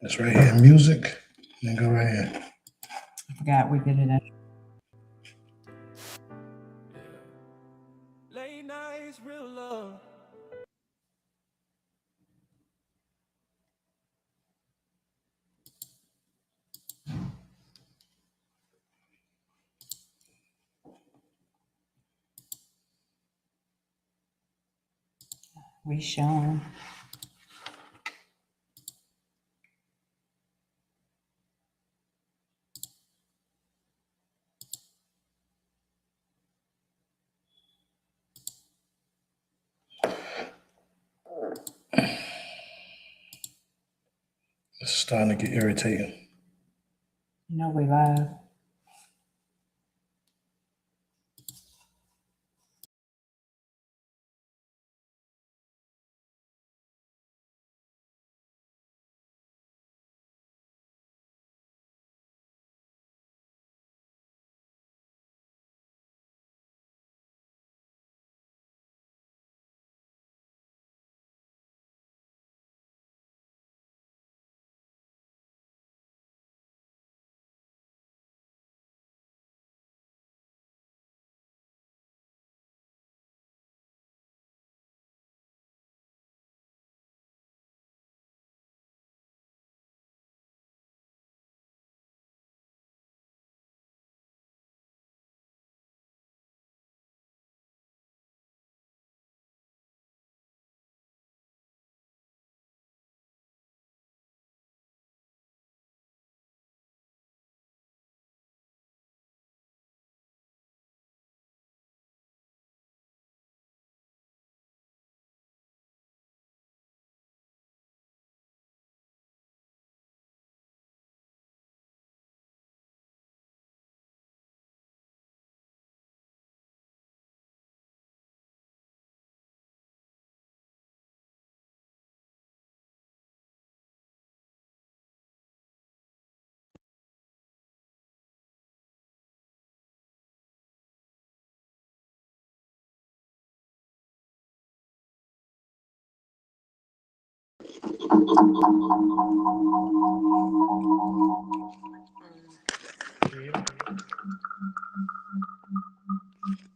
It's right here, music. Then go right here. I forgot we did it. Late nights, real love. We showing. It's starting to get irritating. You know we live.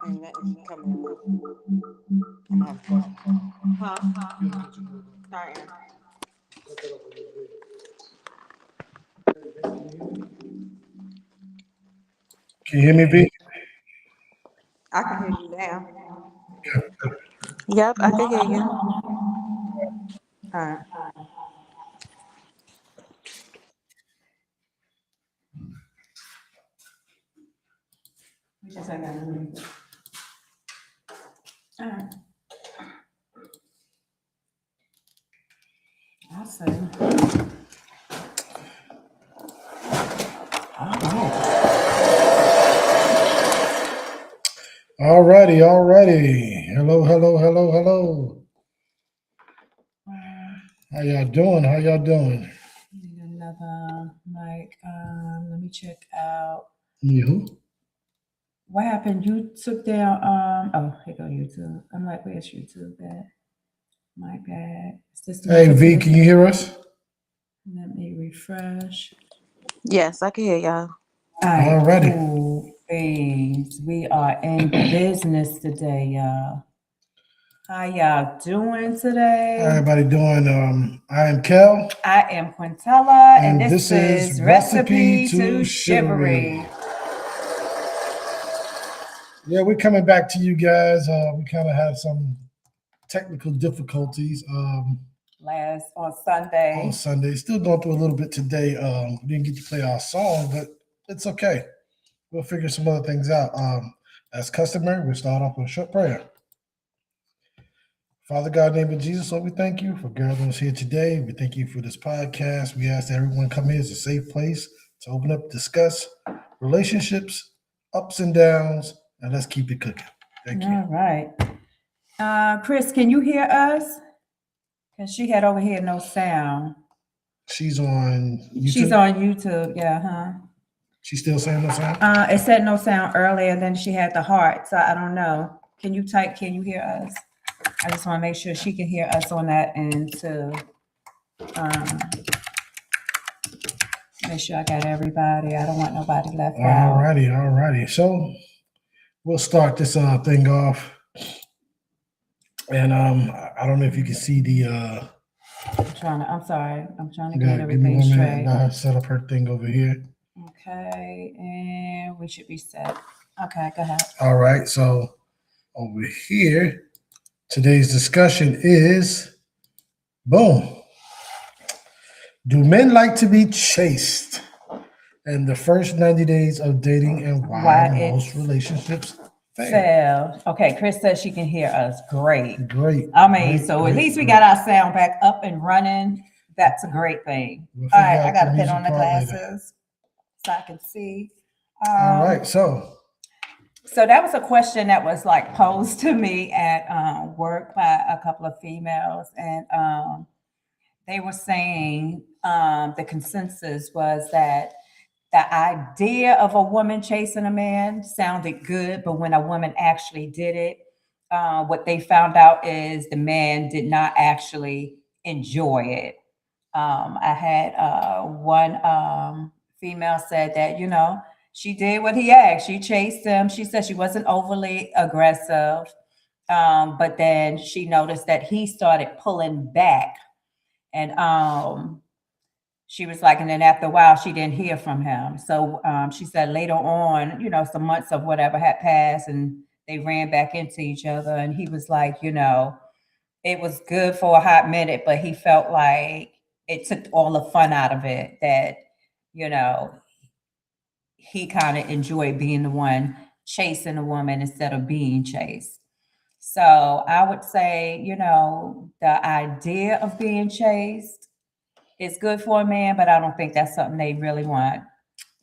Ain't nothing coming up. I'm gonna have to go. Huh? I am. Can you hear me, B? I can hear you now. Yep, I can hear you. All right. We just had that. All right. I'll say. Alrighty. Hello. How y'all doing? Need another mic. Let me check out. You? What happened? You took down. Oh, here go YouTube. I'm like, where's YouTube at? My bad. Is this Hey, V, can you hear us? Let me refresh. Yes, I can hear y'all. Alrighty. Cool things. We are in business today, y'all. How y'all doing today? How everybody doing? I am Kel. I am Quintella, and this is Recipe to Chivalry. Yeah, we're coming back to you guys. We kind of had some technical difficulties On Sunday. Still going through a little bit today. We didn't get to play our song, but it's okay. We'll figure some other things out. As customary, we'll start off with a short prayer. Father God, in the name of Jesus, Lord, we thank you for gathering us here today. We thank you for this podcast. We ask that everyone come here as a safe place to open up, discuss relationships, ups and downs, and let's keep it cooking. Thank you. All right. Chris, can you hear us? Because she had over here no sound. She's on YouTube? She's on YouTube, yeah, huh? She's still saying no sound? It said no sound earlier, then she had the heart, so I don't know. Can you type, can you hear us? I just want to make sure she can hear us on that end too. Make sure I got everybody. I don't want nobody left All out. righty. So we'll start this thing off. And I don't know if you can see the I'm sorry. I'm trying to give get me everything 1 minute. straight. Let her set up her thing over here. Okay, and we should be set. Okay, go ahead. All right, so over here, today's discussion is boom. Do men like to be chased? And the first 90 days of dating and why most relationships fail. Okay, Chris says she can hear us. Great. Great. I mean, so at least we got our sound back up and running. That's a great thing. We'll All figure right, I out got the to put music on the part later. glasses so I can see. All right, So that was a question that was like posed to me at work by a couple of females, and they were saying the consensus was that the idea of a woman chasing a man sounded good, but when a woman actually did it, what they found out is the man did not actually enjoy it. I had one female said that, she did what he asked. She chased him. She said she wasn't overly aggressive, but then she noticed that he started pulling back. And she was like, and then after a while, she didn't hear from him. So she said later on, some months of whatever had passed and they ran back into each other. And he was like, it was good for a hot minute, but he felt like it took all the fun out of it, that, he kind of enjoyed being the one chasing a woman instead of being chased. So I would say, the idea of being chased is good for a man, but I don't think that's something they really want.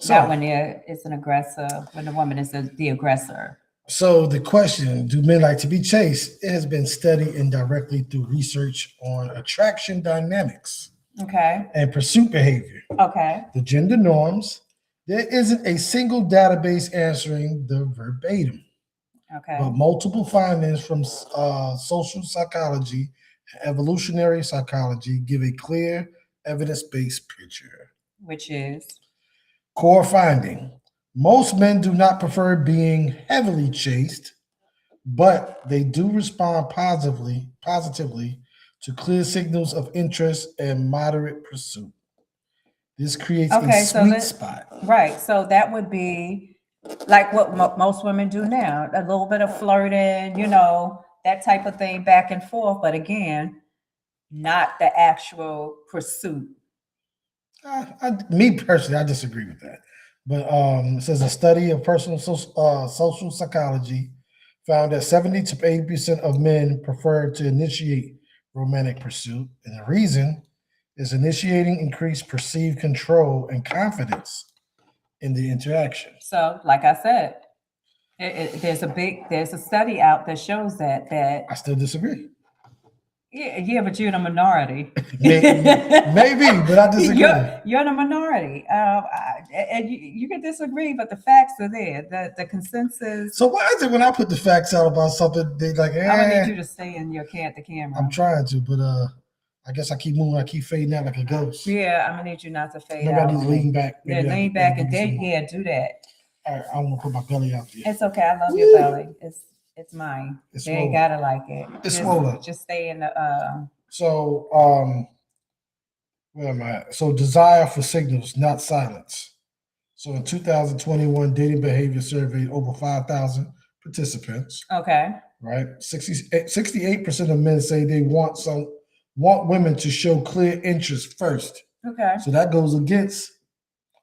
Not when it's an aggressor, when the woman is the aggressor. So the question, do men like to be chased? It has been studied indirectly through research on attraction dynamics. Okay. And pursuit behavior. Okay. The gender norms. There isn't a single database answering the verbatim. Okay. But multiple findings from social psychology and evolutionary psychology give a clear evidence-based picture. Which is? Core finding. Most men do not prefer being heavily chased, but they do respond positively to clear signals of interest and moderate pursuit. This creates a sweet spot. Right. So that would be like what most women do now, a little bit of flirting, that type of thing back and forth. But again, not the actual pursuit. Me personally, I disagree with that. But it says a study of personal social psychology found that 70 to 80% of men prefer to initiate romantic pursuit. And the reason is initiating increased perceived control and confidence in the interaction. So, like I said, there's a study out that shows that I still disagree. Yeah, but you're in a minority. maybe, but I disagree. You're in a minority, and you can disagree, but the facts are there. The consensus. So why is it when I put the facts out about something, they like? I'm gonna need you to stay in the camera. I'm trying to, but I guess I keep moving. I keep fading out like a ghost. Yeah, I'm gonna need you not to fade Maybe out. I need to lean back. Maybe lean back and then do that. All right, I'm gonna put my belly out there. It's okay. I love your belly. It's mine. They ain't gotta like it. It's swollen. Just stay in the. So where am I at? So desire for signals, not silence. So in 2021, dating behavior surveyed over 5,000 participants. Okay. Right. 68% of men say they want women to show clear interest first. Okay. So that goes against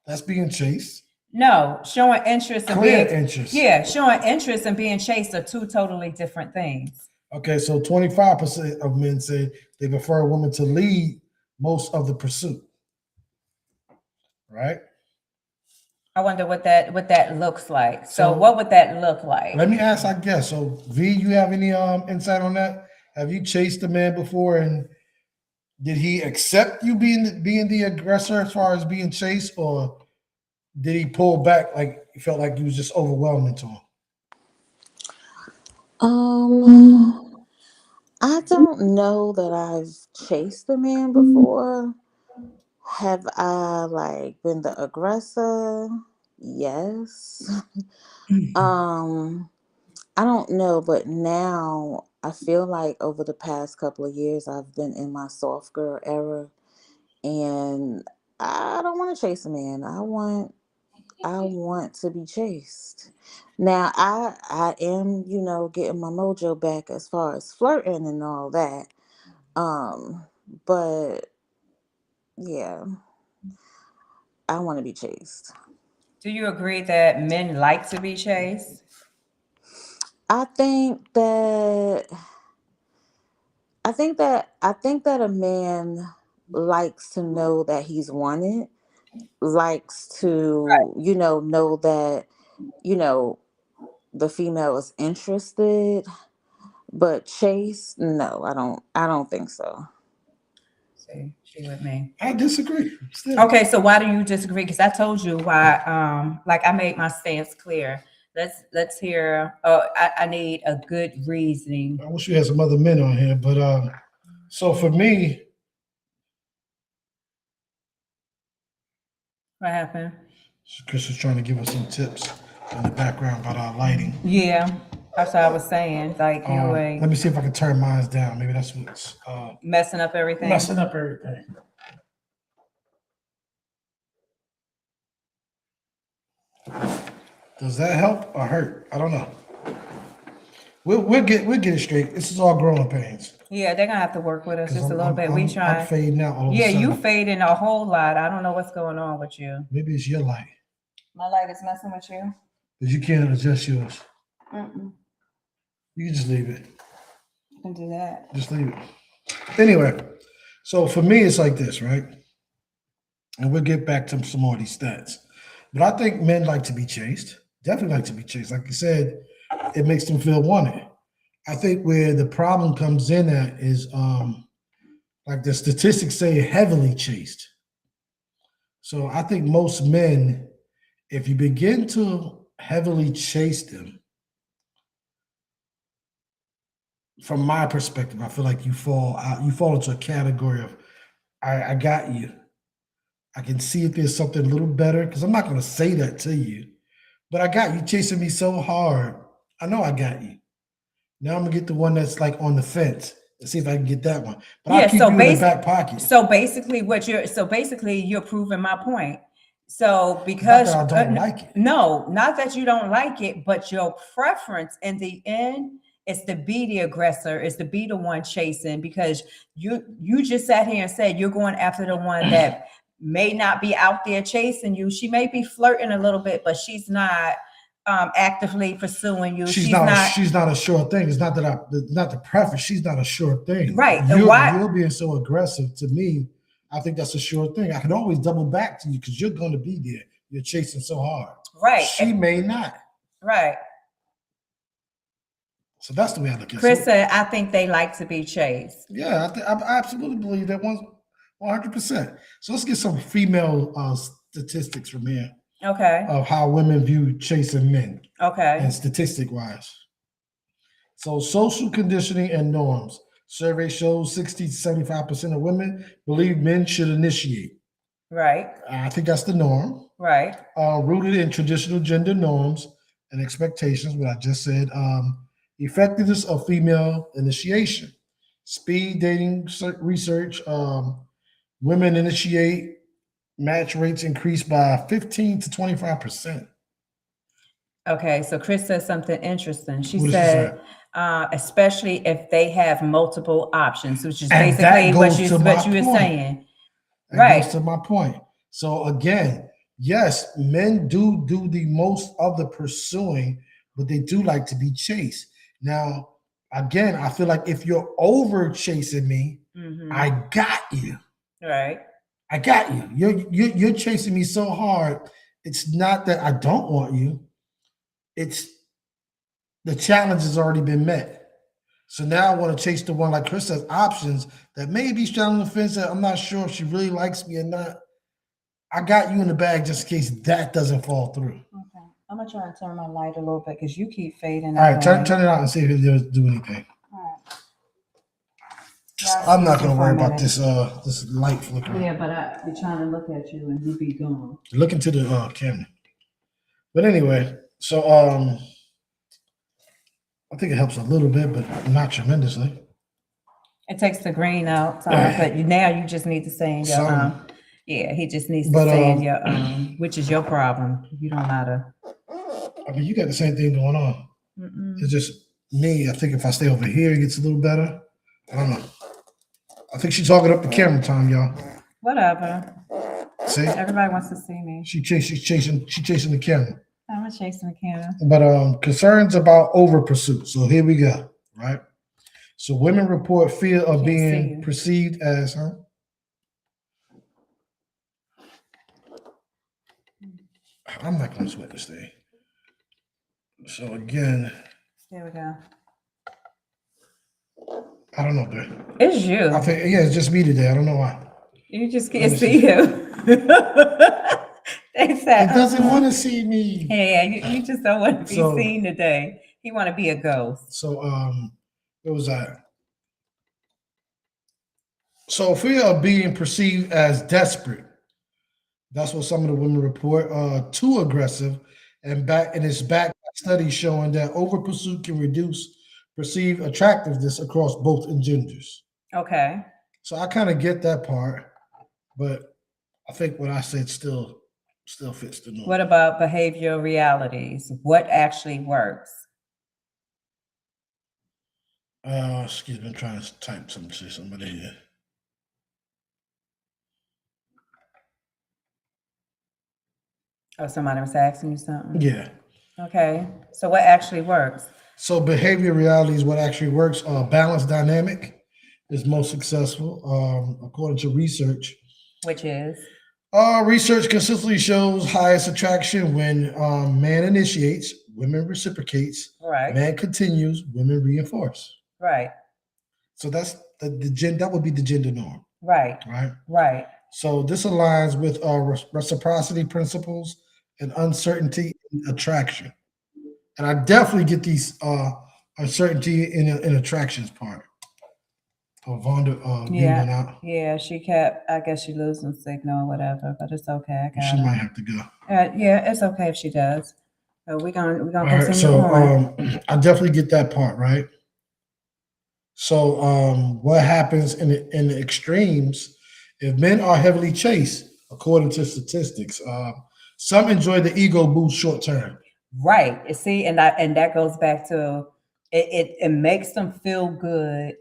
that's being chased. No, showing interest and clear interest. Yeah, showing interest and being chased are two totally different things. Okay, so 25% of men say they prefer a woman to lead most of the pursuit. Right? I wonder what that looks like. So what would that look like? Let me ask, I guess. So V, you have any insight on that? Have you chased a man before, and did he accept you being the aggressor as far as being chased, or did he pull back like he felt like you was just overwhelming to him? I don't know that I've chased a man before. Have I like been the aggressor? Yes. I don't know, but now I feel like over the past couple of years I've been in my soft girl era, and I don't want to chase a man. I want to be chased. Now I am, getting my mojo back as far as flirting and all that. But yeah, I want to be chased. Do you agree that men like to be chased? I think that I think that a man likes to know that he's wanted, likes to, know that, you know, the female is interested, but chase, no, I don't think so. See, she with me. I disagree. Still, Okay, so why do you disagree? Because I told you why. Like I made my stance clear. Let's hear. I need a good reasoning. I wish we had some other men on here, but so for me, What happened? Chris is trying to give us some tips in the background about our lighting. Yeah, that's what I was saying. Like you Let were me see if I can turn mine down. Maybe that's what's messing up everything. messing up everything. Does that help or hurt? I don't know. We'll get it straight. This is all growing pains. Yeah, they're gonna have to work with us 'Cause just a I'm- little bit. We I'm try. fading out all of a Yeah, you sudden. fading a whole lot. I don't know what's going on with you. Maybe it's your light, My light is messing with you. but you can't adjust yours. Mm-mm. You can just leave it. I can do that. Just leave it. Anyway, so for me, it's like this, right? And we'll get back to some more of these stats. But I think men like to be chased. Definitely like to be chased. Like you said, it makes them feel wanted. I think where the problem comes in at is like the statistics say heavily chased. So I think most men, if you begin to heavily chase them, from my perspective, I feel like you fall out, you fall into a category of I got you. I can see if there's something a little better, because I'm not gonna say that to you, but I got you chasing me so hard. I know I got you. Now I'm gonna get the one that's like on the fence and see if I can get that one. But I'll keep you in the back pocket. So basically, you're proving my point. So Not because that I don't like it. no, not that you don't like it, but your preference in the end is to be the aggressor, is to be the one chasing, because you just sat here and said you're going after the one that may not be out there chasing you. She may be flirting a little bit, but she's not actively pursuing you. She's not a sure thing. It's not not the preference. She's not a sure thing. Right. And You're being so aggressive to me. I think that's a sure thing. I can always double back to you because you're going to be there. You're chasing so hard. Right. She may not. Right. So that's the way I look at it. Chris said, I think they like to be chased. Yeah, I absolutely believe that 100%. So let's get some female statistics from here. Okay. Of how women view chasing men. Okay. And statistic wise. So social conditioning and norms. Survey shows 60 to 75% of women believe men should initiate. Right. I think that's the norm. Right. Rooted in traditional gender norms and expectations, what I just said. Effectiveness of female initiation. Speed dating research. Women initiate. Match rates increase by 15 to 25%. Okay, so Chris said something interesting. She What said, especially if they have multiple options, which is And basically that what goes you to my were point. saying. That Right. goes to my point. So again, yes, men do the most of the pursuing, but they do like to be chased. Now, again, I feel like if you're over chasing me, I got you. Right. I got you. You're chasing me so hard. It's not that I don't want you. It's the challenge has already been met. So now I want to chase the one, like Chris says, options that maybe straddling the fence that I'm not sure if she really likes me or not. I got you in the bag just in case that doesn't fall through. Okay. I'm gonna try and turn my light a little bit because you keep fading. All right, turn it out and see if it does do anything. All right. I'm not gonna worry about this this light flickering. Yeah, but I be trying to look at you and you be gone. Look into the camera. But anyway, so I think it helps a little bit, but not tremendously. It takes the green out, but now you just need to say in your Some. yeah, he just needs to But, say in your which is your problem. You don't know how to. I mean, you got the same thing going on. It's just me. I think if I stay over here, it gets a little better. I don't know. I think she's talking up the camera time, y'all. Whatever. See, Everybody wants to see me. she's chasing the camera. I'm chasing the camera. But concerns about over pursuit. So here we go. Right. So women report fear of Can't see being you. perceived as, I'm not going to sweat this thing. So again, There we go. I don't know, dude. It's you. I think it's just me today. I don't know why. You just can't see him. They said, It doesn't want to see me. yeah, you just don't want to be So- seen today. He want to be a ghost. So what was that? So fear of being perceived as desperate. That's what some of the women report. Too aggressive, and it's back studies showing that over pursuit can reduce perceived attractiveness across both genders. Okay. So I kind of get that part, but I think what I said still fits the norm. What about behavioral realities? What actually works? Excuse me, I'm trying to type something to somebody here. Oh, somebody was asking you something? Yeah. Okay. So what actually works? So behavior reality is what actually works. Balanced dynamic is most successful, according to research. Which is? Research consistently shows highest attraction when man initiates, women reciprocates, Right. man continues, women reinforce. Right. So that's the that would be the gender norm, Right. right? Right. So this aligns with reciprocity principles and uncertainty in attraction. And I definitely get these uncertainty in attractions part. Oh, Vonda went out. Yeah, she kept, I guess she losing signal or whatever, but it's okay. I got She it. might have to go. Yeah, it's okay if she does. So we're gonna All continue right, so on. I definitely get that part, right? So what happens in the extremes, if men are heavily chased, according to statistics, some enjoy the ego boost short term. Right. You see, and that goes back to it makes them feel good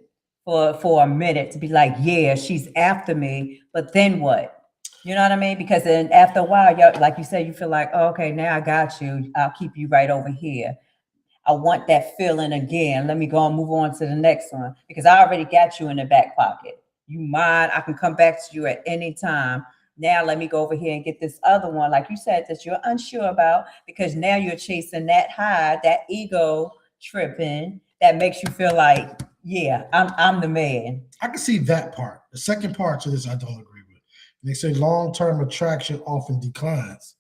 for a minute to be like, yeah, she's after me, but then what? You know what I mean? Because then after a while, like you said, you feel like, oh, okay, now I got you. I'll keep you right over here. I want that feeling again. Let me go and move on to the next one because I already got you in the back pocket. You mind? I can come back to you at any time. Now let me go over here and get this other one, like you said, that you're unsure about because now you're chasing that high, that ego tripping that makes you feel like, yeah, I'm the man. I can see that part. The second part to this, I don't agree with. They say long-term attraction often declines.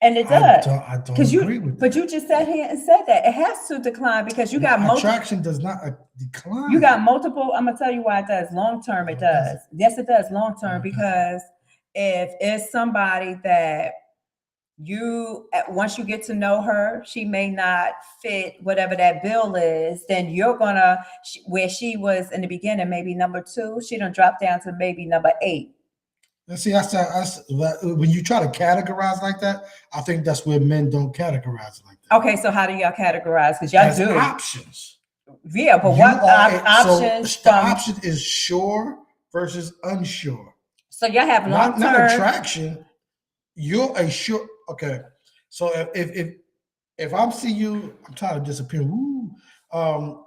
And it does. I don't agree with that. But you just sat here and said that it has to decline because you got multiple. Attraction does not decline. You got multiple. I'm gonna tell you why it does. Long term, it does. Yes, it does. Long term, because if it's somebody that once you get to know her, she may not fit whatever that bill is. Then you're gonna where she was in the beginning, maybe number 2, she done drop down to maybe number 8. And see, when you try to categorize like that, I think that's where men don't categorize it like that. Okay, so how do y'all categorize? Because y'all As do options. Yeah, but what options? So the option is sure versus unsure. So y'all have long Not term attraction. You're a sure. Okay. So if I'm seeing you, I'm trying to disappear. Woo.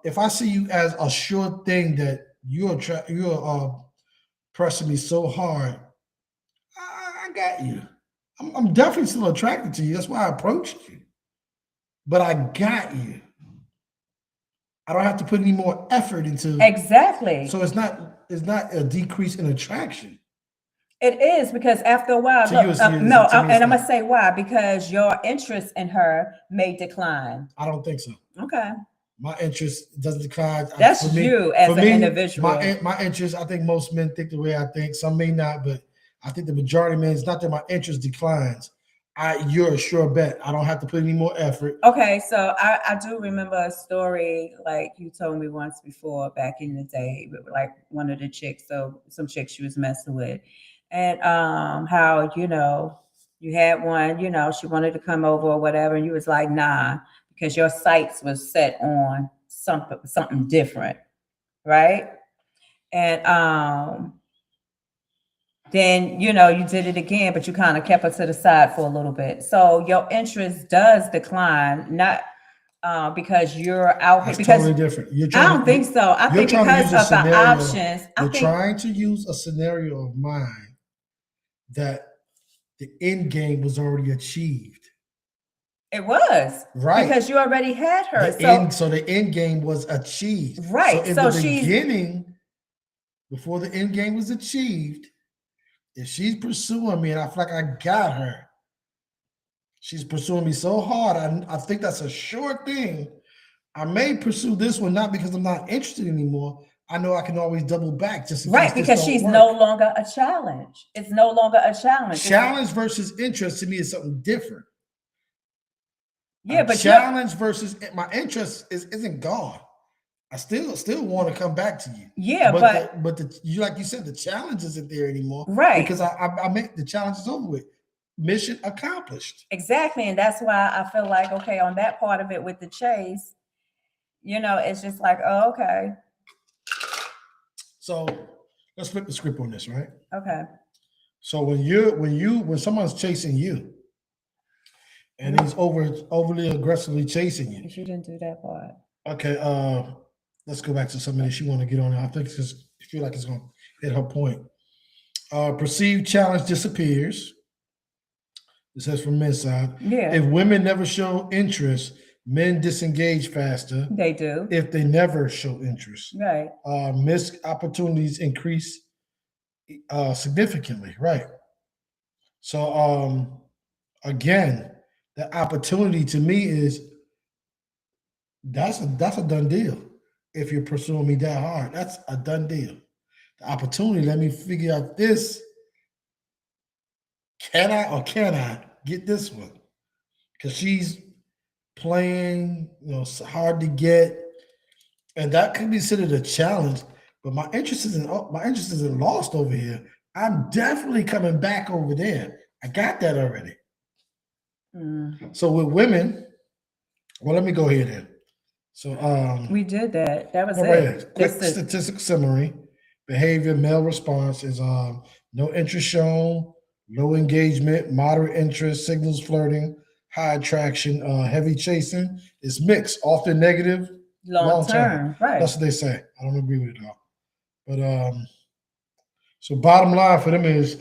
If I see you as a sure thing that you're pressing me so hard, I got you. I'm definitely still attracted to you. That's why I approached you. But I got you. I don't have to put any more effort into exactly. So it's not a decrease in attraction. It is because after a while, To you, look, to me, and I'm it's gonna say why, because your interest in her may decline. I don't think so. Okay. my interest doesn't decline. That's For me, you as for an me, individual. my interest, I think most men think the way I think. Some may not, but I think the majority of men, it's not that my interest declines. You're a sure bet. I don't have to put any more effort. Okay, so I do remember a story like you told me once before back in the day with like one of the chicks, so some chick she was messing with, and how you had one, she wanted to come over or whatever, and you was like nah because your sights was set on something different, right? And then you did it again, but you kind of kept it to the side for a little bit. So your interest does decline, not because you're out here. That's Because totally different. I don't think so. I You're think trying to because use a of the scenario. options. I You're think trying to use a scenario of mine that the end game was already achieved. it was Right. because you already had her. So the end game was achieved. Right. So in So the she's beginning, before the end game was achieved, if she's pursuing me and I feel like I got her, she's pursuing me so hard, I think that's a sure thing. I may pursue this one not because I'm not interested anymore. I know I can always double back just in right case this because don't she's work. no longer a challenge. It's no longer a challenge. Challenge versus interest to me is something different. Yeah, but challenge versus my interest isn't gone. I still want to come back to you. Yeah, but you like you said, the challenge isn't there anymore. Right. Because I make the challenge is over with. Mission accomplished. Exactly. And that's why I feel like, okay, on that part of it with the chase, it's just like, oh, okay. So let's flip the script on this, right? Okay. So when someone's chasing you and he's overly aggressively chasing you. If you didn't do that part. Okay, let's go back to something that she want to get on. I think it's just I feel like it's gonna hit her point. Perceived challenge disappears. It says from men's side. Yeah. If women never show interest, men disengage faster. They do. If they never show interest. Right. Missed opportunities increase significantly, right? So again, the opportunity to me is that's a done deal. If you're pursuing me that hard, that's a done deal. The opportunity, let me figure out this. Can I or can I get this one? Because she's playing, hard to get, and that could be considered a challenge. But my interest isn't lost over here. I'm definitely coming back over there. I got that already. So with women, well, let me go here then. So we did that. That was it. Quick statistic summary. Behavior, male response is no interest shown, low engagement, moderate interest, signals flirting, high attraction, heavy chasing. It's mixed, often negative, long term. Right. That's what they say. I don't agree with it all. But so bottom line for them is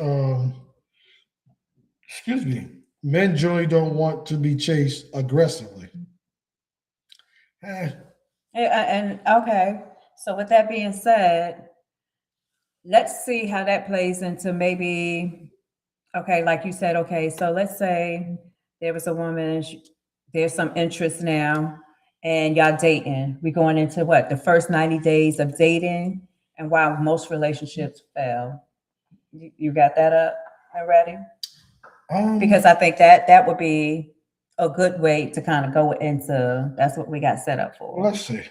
men generally don't want to be chased aggressively. And okay, so with that being said, let's see how that plays into maybe, okay, like you said, okay, so let's say there was a woman, there's some interest now, and y'all dating. We're going into what, the first 90 days of dating, and why most relationships fail. You got that up already? Because I think that would be a good way to kind of go into, that's what we got set up for. Well, let's see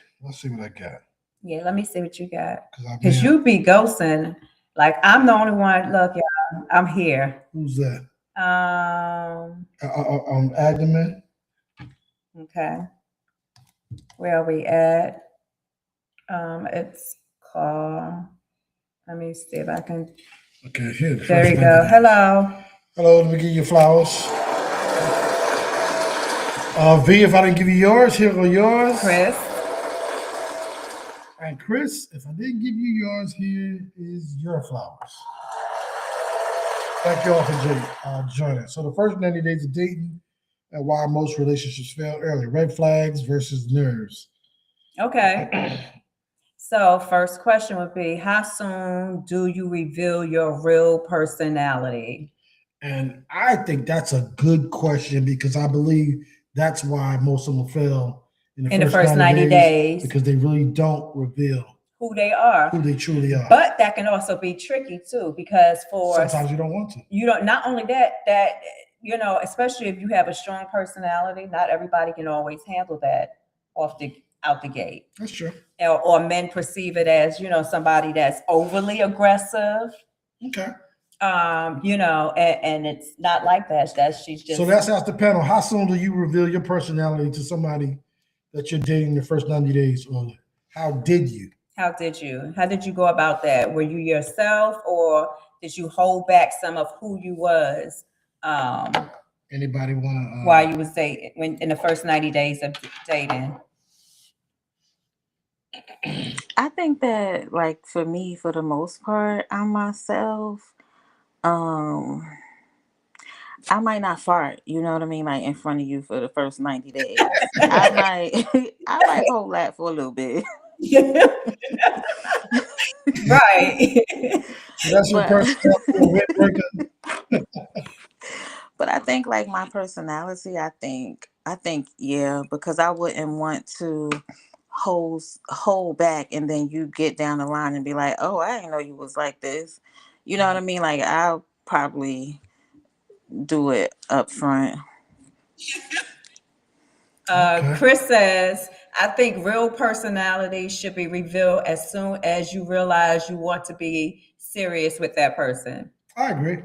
what I got. Yeah, let me see what you got. Because you be ghosting. Like, I'm the only one. Look, y'all, I'm here. Who's that? Um, Admin. Okay. Where are we at? It's called, let me see if I can. Okay, here. There you go. Hello. Hello, let me give you flowers. V, if I didn't give you yours, here are yours. Chris. And Chris, if I didn't give you yours, here is your flowers. Thank you all for joining. So the first 90 days of dating and why most relationships fail early. Red flags versus nerves. Okay. So first question would be, how soon do you reveal your real personality? And I think that's a good question because I believe that's why most of them fail in the first 90 days because they really don't reveal who they are, who they truly are. but that can also be tricky too, because sometimes you don't want to. You don't, not only that, you know, especially if you have a strong personality, not everybody can always handle that out the gate. That's true. Or men perceive it as, you know, somebody that's overly aggressive. Okay. You know, and it's not like that. She's just. So let's ask the panel: how soon do you reveal your personality to somebody that you're dating the first 90 days, or how did you? How did you go about that? Were you yourself, or did you hold back some of who you was? Anybody want to? While you was dating, when in the first 90 days of dating? I think that, like, for me, for the most part, I'm myself. I might not fart, you know what I mean, like in front of you for the first 90 days. I might hold that for a little bit. Right. That's your personality. But I think, like, my personality, I think yeah, because I wouldn't want to hold back and then you get down the line and be like, oh, I didn't know you was like this. You know what I mean? Like, I'll probably do it up front. Chris says, I think real personality should be revealed as soon as you realize you want to be serious with that person. I agree.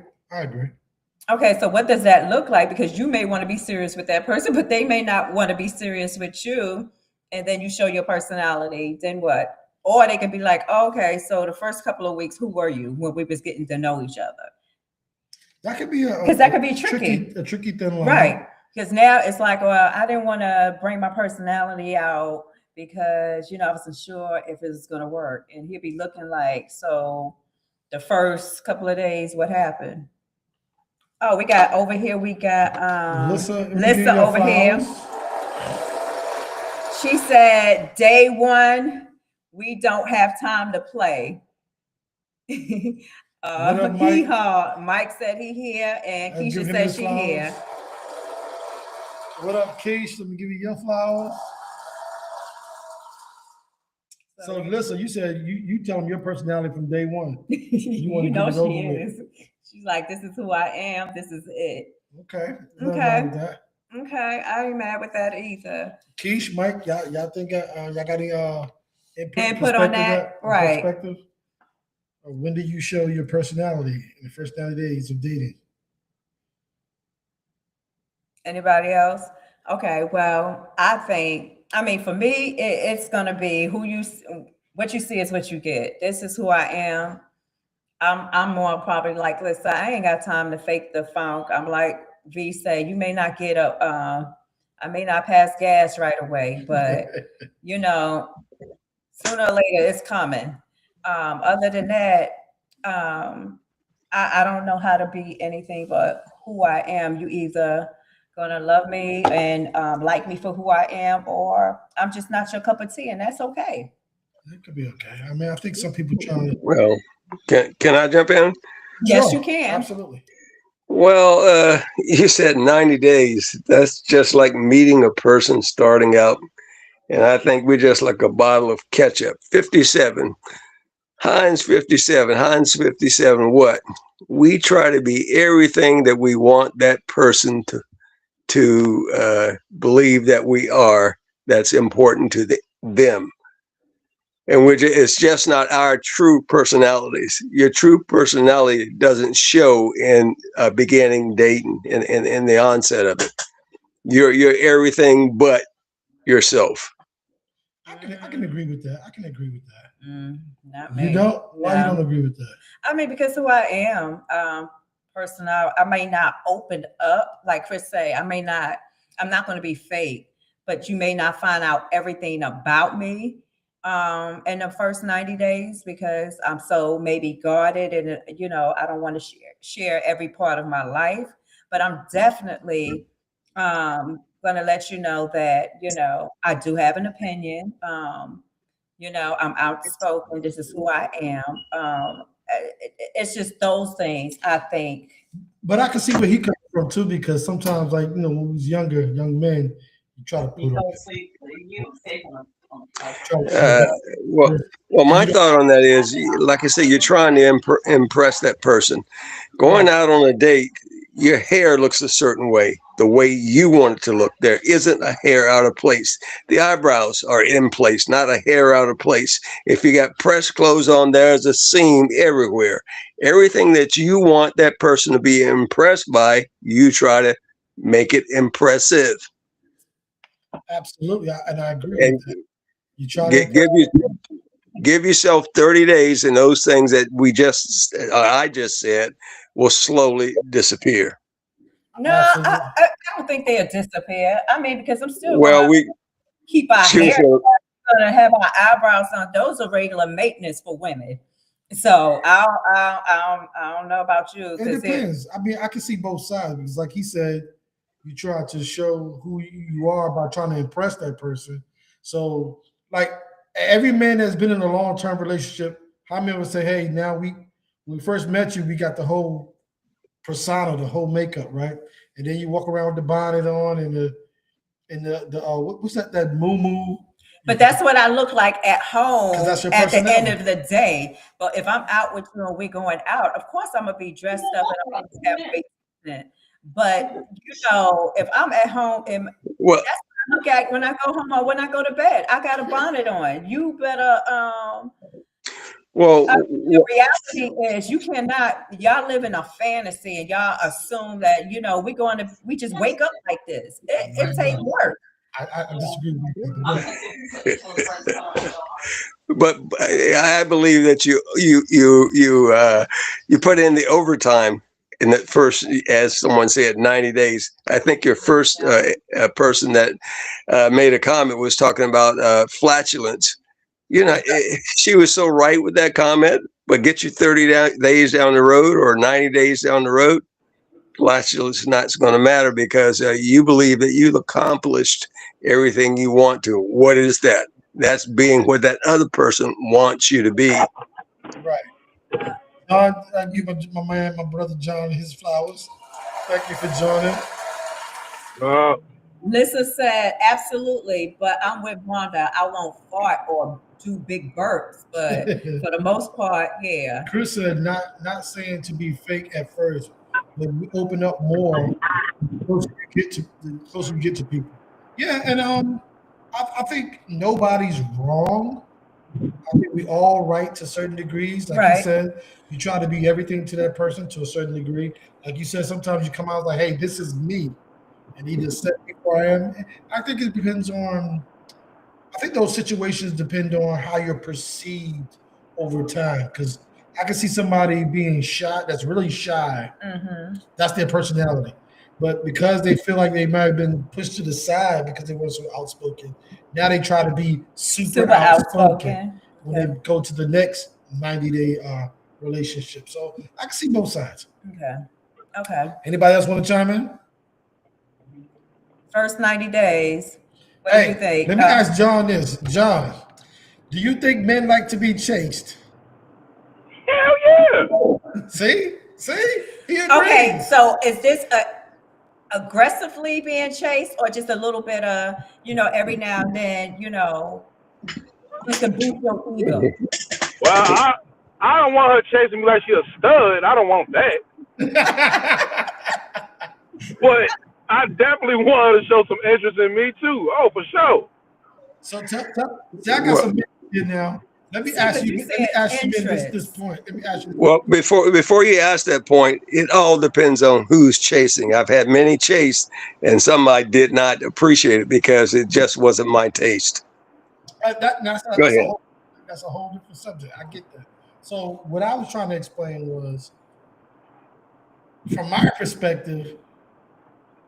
Okay, so what does that look like? Because you may want to be serious with that person, but they may not want to be serious with you. And then you show your personality. Then what? Or they can be like, oh, okay, so the first couple of weeks, who were you when we was getting to know each other? That could be tricky. A tricky thin line. Right. Because now it's like, well, I didn't want to bring my personality out because, you know, I wasn't sure if it was going to work. And he'd be looking like, so the first couple of days, what happened? Oh, we got Lissa over here. She said, day one, we don't have time to play. Mike said he here, and Keisha said she here. What up, Keish? Let me give you your flowers. So listen, you said you tell them your personality from day one. You want to get it over with. She's like, this is who I am. This is it. Okay. Okay. I ain't mad with that either. Keish, Mike, y'all think y'all got any input on that? Right. Perspective? When did you show your personality in the first 90 days of dating? Anybody else? Okay, well, I mean, for me, it's gonna be what you see is what you get. This is who I am. I'm more probably like, listen, I ain't got time to fake the funk. I'm like V say, you may not get up, I may not pass gas right away, but you know, sooner or later it's coming. Other than that, I don't know how to be anything but who I am. You either gonna love me and like me for who I am, or I'm just not your cup of tea, and that's okay. It could be okay. I mean, I think some people trying to. Well, can I jump in? Yes, you can. Absolutely. Well, you said 90 days. That's just like meeting a person starting out. And I think we're just like a bottle of ketchup. 57. Heinz 57. Heinz 57. What? We try to be everything that we want that person to believe that we are. That's important to them. And it's just not our true personalities. Your true personality doesn't show in beginning dating, in the onset of it. You're everything but yourself. I can agree with that. Not me. You don't? Why you don't agree with that? I mean, because who I am, personal. I may not open up, like Chris say. I'm not going to be fake, but you may not find out everything about me in the first 90 days because I'm so maybe guarded and, you know, I don't want to share every part of my life, but I'm definitely going to let you know that, you know, I do have an opinion. You know, I'm outspoken. This is who I am. It's just those things, I think. But I can see where he comes from too, because sometimes, like, you know, when we was young men, you try to put Uh, well, my thought on that is, like I said, you're trying to impress that person. Going out on a date, your hair looks a certain way, the way you want it to look. There isn't a hair out of place. The eyebrows are in place, not a hair out of place. If you got pressed clothes on, there's a seam everywhere. Everything that you want that person to be impressed by, you try to make it impressive. Absolutely, and I agree And with that. You try give, to give yourself 30 days, and those things that I just said will slowly disappear. No, Absolutely. I don't think they'll disappear. I mean, because I'm still Well, gonna we keep our she was hair, gonna- gonna have our eyebrows on. Those are regular maintenance for women. So I don't know about you. It depends. I mean, I can see both sides because, like he said, you try to show who you are by trying to impress that person. So, like every man that's been in a long-term relationship, how many would say, "Hey, now when we first met you, we got the whole persona, the whole makeup, right?" And then you walk around with the bonnet on and the what's that moo. But that's what I look like at home 'Cause that's your at the end personality. of the day. But if I'm out with you and we're going out, of course I'm gonna be dressed up and I'm gonna have face. But you know, if I'm at home and well, that's what I look at when I go home or when I go to bed. I got a bonnet on. You better well, the reality is you cannot, y'all live in a fantasy and y'all assume that, you know, we just wake up like this. It takes work. I disagree with that. but I believe that you put in the overtime in that first, as someone said, 90 days. I think your first person that made a comment was talking about flatulence. You know, she was so right with that comment, but get you 30 days down the road or 90 days down the road, flatulence is not going to matter because you believe that you've accomplished everything you want to. What is that? That's being what that other person wants you to be. Right. John, I give my man, my brother John, his flowers. Thank you for joining. Lisa said, absolutely, but I'm with Wanda. I won't fart or do big burps, but for the most part, yeah. Chris said, not saying to be fake at first, but we open up more the closer you get to people. Yeah, and I think nobody's wrong. I think we all right to certain degrees. Like Right. you said, you try to be everything to that person to a certain degree. Like you said, sometimes you come out like, "Hey, this is me," and he just said me who I am. I think it depends on. I think those situations depend on how you're perceived over time. Because I can see somebody being shy, that's really shy. Mm-hmm. That's their personality. But because they feel like they might have been pushed to the side because they were so outspoken, now they try to be super outspoken when they go to the next 90-day relationship. So I can see both sides. Okay. Anybody else want to chime in? First 90 days. What do you think? Let me ask John this. John, do you think men like to be chased? Hell yeah. See? He agrees. Okay, so is this aggressively being chased or just a little bit of, you know, every now and then, you know, just to boost your ego? Well, I don't want her chasing me like she a stud. I don't want that. But I definitely want her to show some interest in me too. Oh, for sure. So I got some in now. Let me ask you this point. Let me ask you. Well, before you ask that point, it all depends on who's chasing. I've had many chase, and some I did not appreciate it because it just wasn't my taste. Go ahead. That's a whole different subject. I get that. So what I was trying to explain was, from my perspective,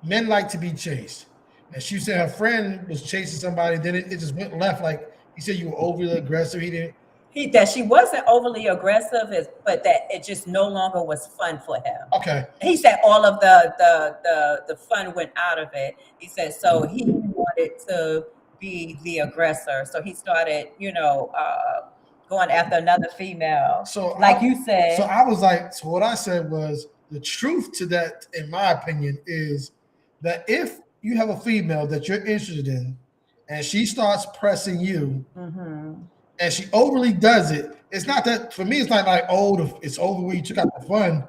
men like to be chased. And she said her friend was chasing somebody, then it just went left. Like he said, you were overly aggressive. That she wasn't overly aggressive, but that it just no longer was fun for him. Okay. He said all of the fun went out of it. He said so he wanted to be the aggressor, so he started, you know, going after another female. So like you said. So I was like, so what I said was the truth to that, in my opinion, is that if you have a female that you're interested in and she starts pressing you, Mm-hmm. and she overly does it, it's not that for me. It's not like it's over where you took out the fun.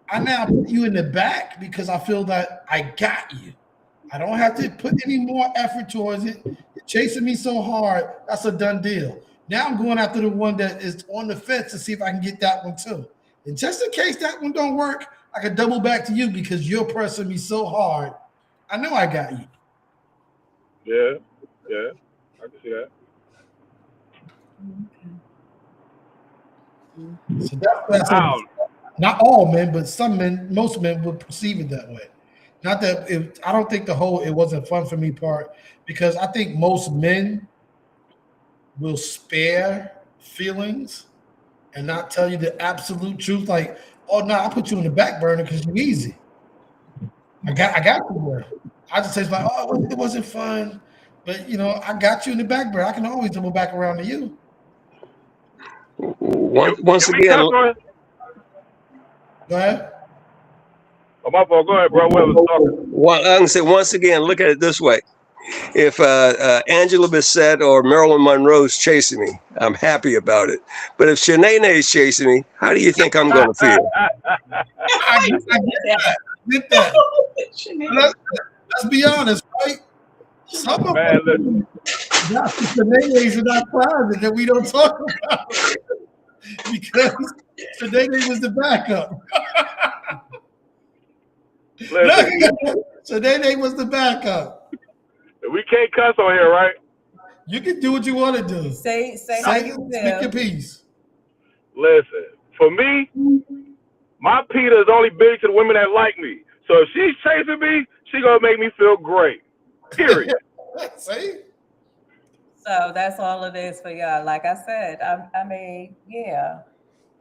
I now put you in the back because I feel that I got you. I don't have to put any more effort towards it. You're chasing me so hard, that's a done deal. Now I'm going after the one that is on the fence to see if I can get that one too. And just in case that one don't work, I can double back to you because you're pressing me so hard. I know I got you. Yeah, I can see that. So that's what I said. Not all men, but some men, most men would perceive it that way. Not that I don't think the whole "it wasn't fun for me" part, because I think most men will spare feelings and not tell you the absolute truth. Like, oh no, I put you in the back burner because you're easy. I got you there. I just say like, oh, it wasn't fun, but I got you in the back burner. I can always double back around to you. Once again, go ahead. Oh, my fault. Go ahead, bro. Whoever's talking. Well, I can say once again, look at it this way. If Angela Bassett or Marilyn Monroe is chasing me, I'm happy about it. But if Shanae is chasing me, how do you think I'm going to feel? I get that. Let's be honest, right? Some of Man, them, Shanae are not private that we don't talk about because Shanae was the backup. Shanae was the backup. We can't cuss on here, right? You can do what you want to do. Say how you feel. Speak your piece. Listen, for me, my Peter is only big to the women that like me. So if she's chasing me, she gonna make me feel great. Period. See? So that's all it is for y'all. Like I said, I mean, yeah.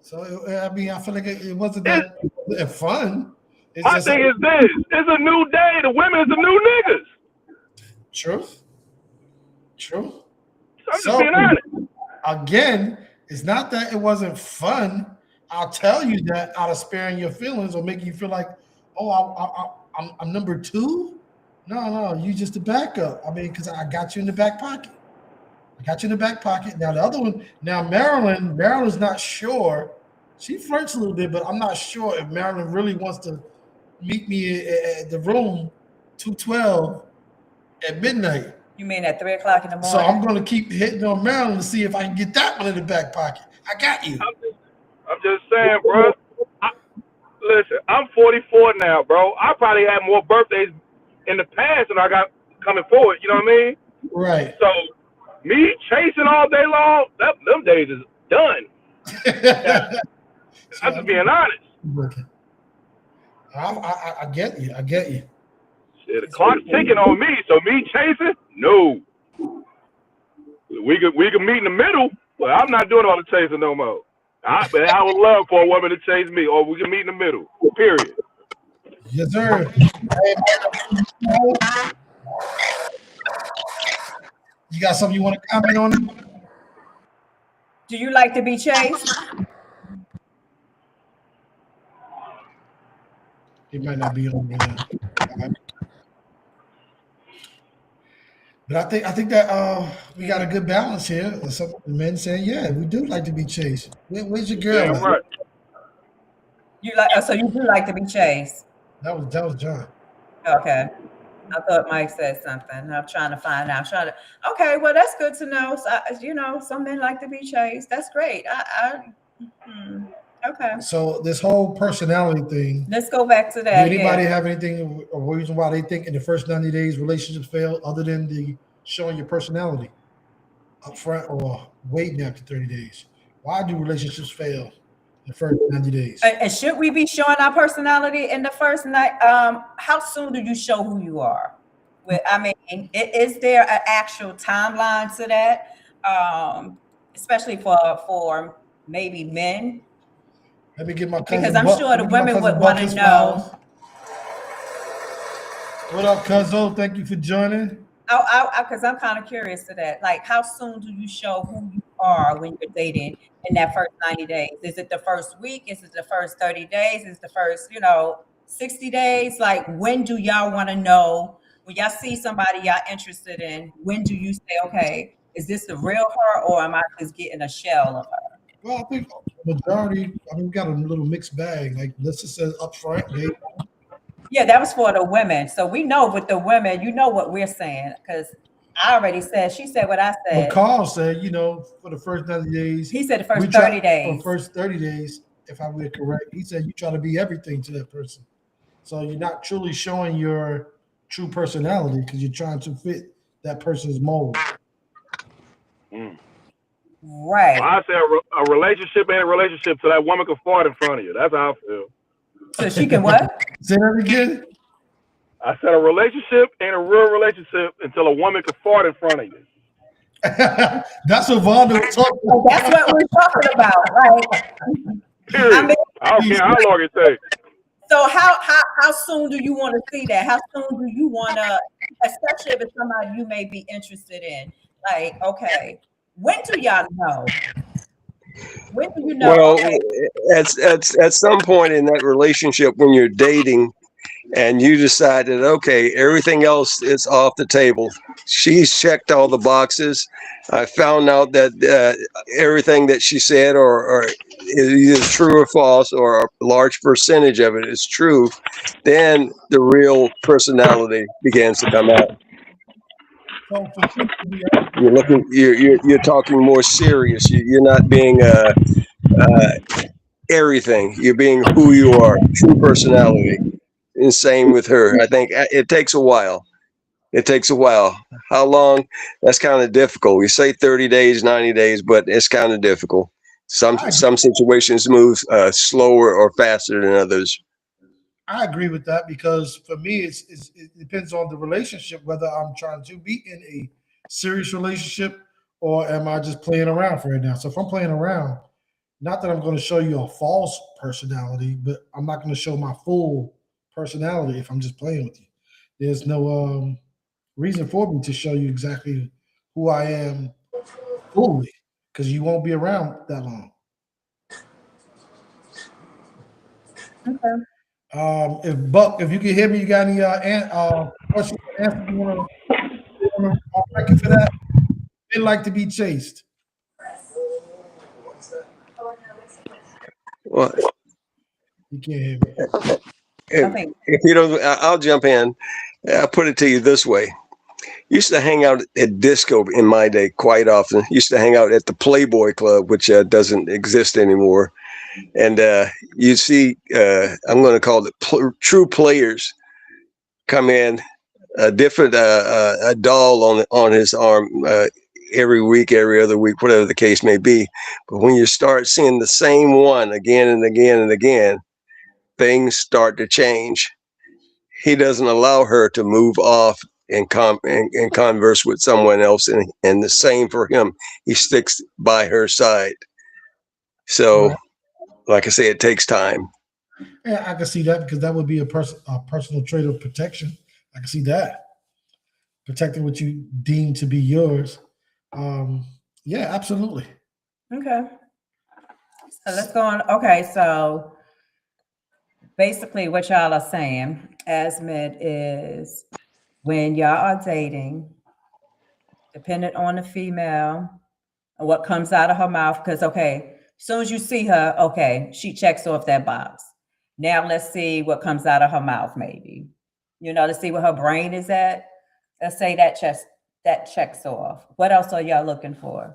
So I feel like it wasn't that fun. My thing is this: it's a new day. The women is the new niggas. True. I'm just being honest. Again, it's not that it wasn't fun. I'll tell you that out of sparing your feelings or making you feel like, oh, I'm number two. No, you just the backup. I mean, because I got you in the back pocket. Now the other one, Marilyn's not sure. She flirts a little bit, but I'm not sure if Marilyn really wants to meet me at the room 212 at midnight. You mean at 3 o'clock in the morning? So I'm going to keep hitting on Marilyn to see if I can get that one in the back pocket. I got you. I'm just saying, bro. Listen, I'm 44 now, bro. I probably had more birthdays in the past than I got coming forward. You know what I mean? Right. So me chasing all day long, them days is done. I'm just being honest. I get you. Shit, the clock's ticking on me, so me chasing? No. We could meet in the middle, but I'm not doing all the chasing no more. But I would love for a woman to chase me, or we can meet in the middle. Period. Yes, sir. You got something you want to comment on? Do you like to be chased? He might not be on right now. But I think that we got a good balance here. Some men saying, yeah, we do like to be chased. Where's your girl? Yeah, right. So you do like to be chased? That was John. Okay. I thought Mike said something. I'm trying to find out. Okay, well, that's good to know. So, some men like to be chased. That's great. Okay. So this whole personality thing. Let's go back to that. Do anybody have anything or reason why they think in the first 90 days relationships fail other than the showing your personality up front or waiting after 30 days? Why do relationships fail in the first 90 days? And should we be showing our personality in the first night? How soon do you show who you are? Is there an actual timeline to that? Especially for maybe men? Let me get my cousin. Because I'm sure the women would want to know. What up, Cuzzo? Thank you for joining. Because I'm kind of curious to that. Like, how soon do you show who you are when you're dating in that first 90 days? Is it the first week? Is it the first 30 days? Is it the first, 60 days? Like, when do y'all want to know when y'all see somebody y'all interested in, when do you say, okay, is this the real her or am I just getting a shell of her? Well, I think the majority. I mean, we got a little mixed bag. Like Lissa says up front, they Yeah, that was for the women. So we know with the women, you know what we're saying because I already said. She said what I Well, said. Carl said, for the first 90 days, He said the first we try 30 days. for first 30 days, if I were correct, he said you try to be everything to that person. So you're not truly showing your true personality because you're trying to fit that person's mold. Right. Well, I say a relationship ain't a relationship till that woman can fart in front of you. That's how I feel. So she can what? Say that again. I said a relationship ain't a real relationship until a woman can fart in front of you. That's what Vonda was talking about. That's what we're talking about, right? Period. I mean, I don't care how long it takes. so how soon do you want to see that? How soon do you want to, especially if it's somebody you may be interested in? Like, okay, when do y'all know? When do you know? Well, Okay, at some point in that relationship when you're dating and you decide that, okay, everything else is off the table. She's checked all the boxes. I found out that everything that she said or is either true or false, or a large percentage of it is true. Then the real personality begins to come out. So for truth to be You're looking. You're talking more serious. You're not being everything. You're being who you are, true personality. And same with her. I think it takes a while. It takes a while. How long? That's kind of difficult. We say 30 days, 90 days, but it's kind of difficult. Some situations move slower or faster than others. I agree with that because for me, it depends on the relationship, whether I'm trying to be in a serious relationship or am I just playing around for right now. So if I'm playing around, not that I'm going to show you a false personality, but I'm not going to show my full personality if I'm just playing with you. There's no reason for me to show you exactly who I am fully because you won't be around that long. okay. If you can hear me, you got any questions or answers you want to thank you for that? They like to be chased. Well, You can't hear me. Okay. if you don't, I'll jump in. I'll put it to you this way. Used to hang out at disco in my day quite often. Used to hang out at the Playboy Club, which doesn't exist anymore. And you see, I'm going to call it true players come in, a different a doll on his arm every week, every other week, whatever the case may be. But when you start seeing the same one again and again and again, things start to change. He doesn't allow her to move off and converse with someone else, and the same for him. He sticks by her side. So, Right. like I say, it takes time. Yeah, I can see that because that would be a personal trait of protection. I can see that protecting what you deem to be yours. Yeah, absolutely. Okay. So let's go on. Okay, so basically what y'all are saying, Asmid, is when y'all are dating, dependent on the female and what comes out of her mouth, because okay, as soon as you see her, okay, she checks off that box. Now let's see what comes out of her mouth, maybe. Let's see where her brain is at. Let's say that checks off. What else are y'all looking for?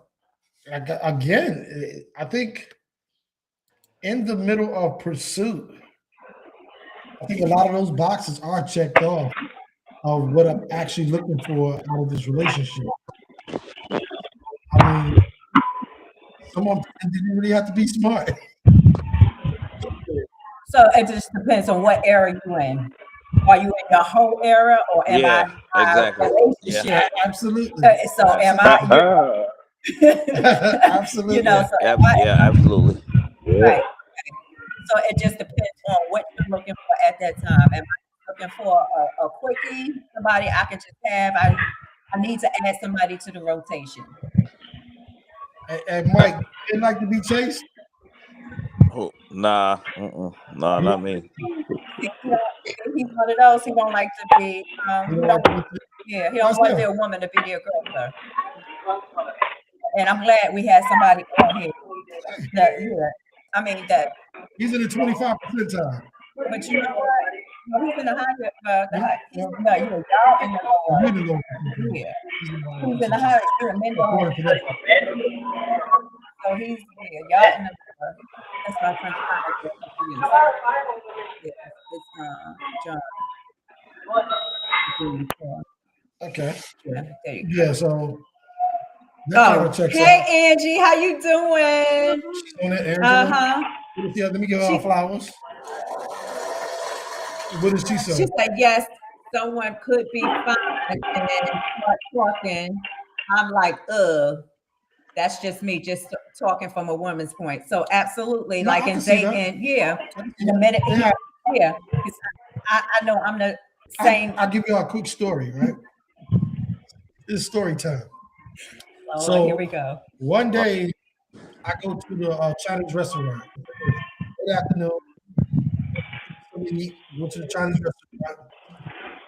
Again, I think in the middle of pursuit, I think a lot of those boxes are checked off of what I'm actually looking for out of this relationship. I mean, someone didn't really have to be smart. So it just depends on what era you're in. Are you in your whole era or am I Yeah, in my exactly. relationship? Yeah. Absolutely. So am I? Absolutely. Yeah, So am I? yeah, absolutely. Right. So it just depends on what you're looking for at that time. Am I looking for a quickie, somebody I can just have? I need to add somebody to the rotation. And Mike, you like to be chased? Oh, nah, nah, You not me. He's one of those. He don't like to be. You know, He don't That's want good. their woman to be their girlfriend. And I'm glad we had somebody on here. I mean that. He's in the 25 percentile. But you know what? No, he's in the higher. Yeah. No, y'all in the He's in the low percentile. yeah. He's in the low He's in the percentile. higher. Yeah, men don't. According to that. So he's y'all in the. That's my friend. It's John. Okay. Yeah, there you go. Yeah, so that kind of checks out. Hey Angie, how you doing? She's on it, Angela. Uh-huh. Let me give her flowers. What did she She say? said yes, someone could be fine and then start talking. I'm like, that's just me, just talking from a woman's point. So absolutely, No, I like in can see that. dating, yeah. I can see In a that. minute, Yeah. yeah. 'Cause I know I'm the same. I'll give you a quick story, right? It's story time. So here we go. One day, I go to the Chinese restaurant. Good afternoon. So we go to the Chinese restaurant,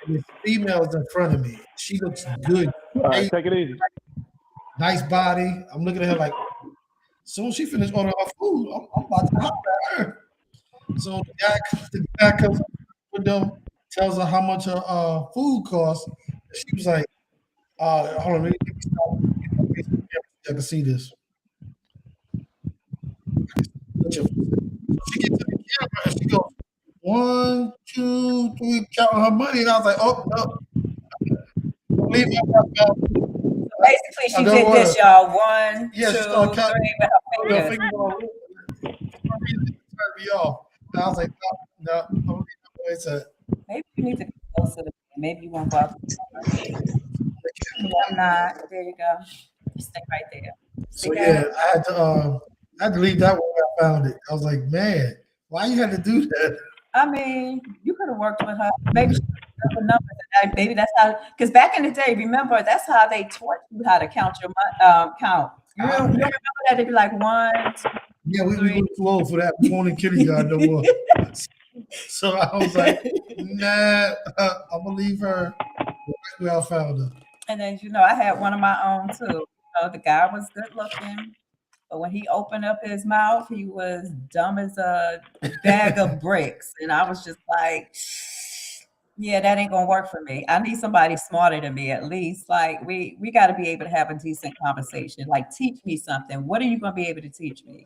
and this female is in front of me. She looks good. All right, take it easy. Nice body. I'm looking at her like, soon as she finished ordering her food, I'm about to holler at her. So the guy comes up to the window, tells her how much her food costs. She was like, hold on, let me stop. I can see this. She gets to the camera and she goes, 1, 2, 3, counting her money. And I was like, oh, no. Leave her about. Basically, she did this, y'all. 1, 2, 3, with her fingers. Turned me off. And I was like, no, no. It's a. Maybe you need to go closer to me. Maybe you won't bother. I'm not. There you go. Stay right there. So yeah, I had to leave that one where I found it. I was like, man, why you had to do that? I mean, you could have worked with her. Maybe she the numbers. And maybe that's how. Because back in the day, remember that's how they taught you how to count your count. You remember that? They'd be like 1, 2. Yeah, we were too old for that. We won't in kindergarten no more. So I was like, nah, I'm gonna leave her where I found her. And then I had one of my own too. The guy was good looking, but when he opened up his mouth, he was dumb as a bag of bricks, and I was just like, yeah, that ain't gonna work for me. I need somebody smarter than me at least. Like we got to be able to have a decent conversation. Like teach me something. What are you gonna be able to teach me?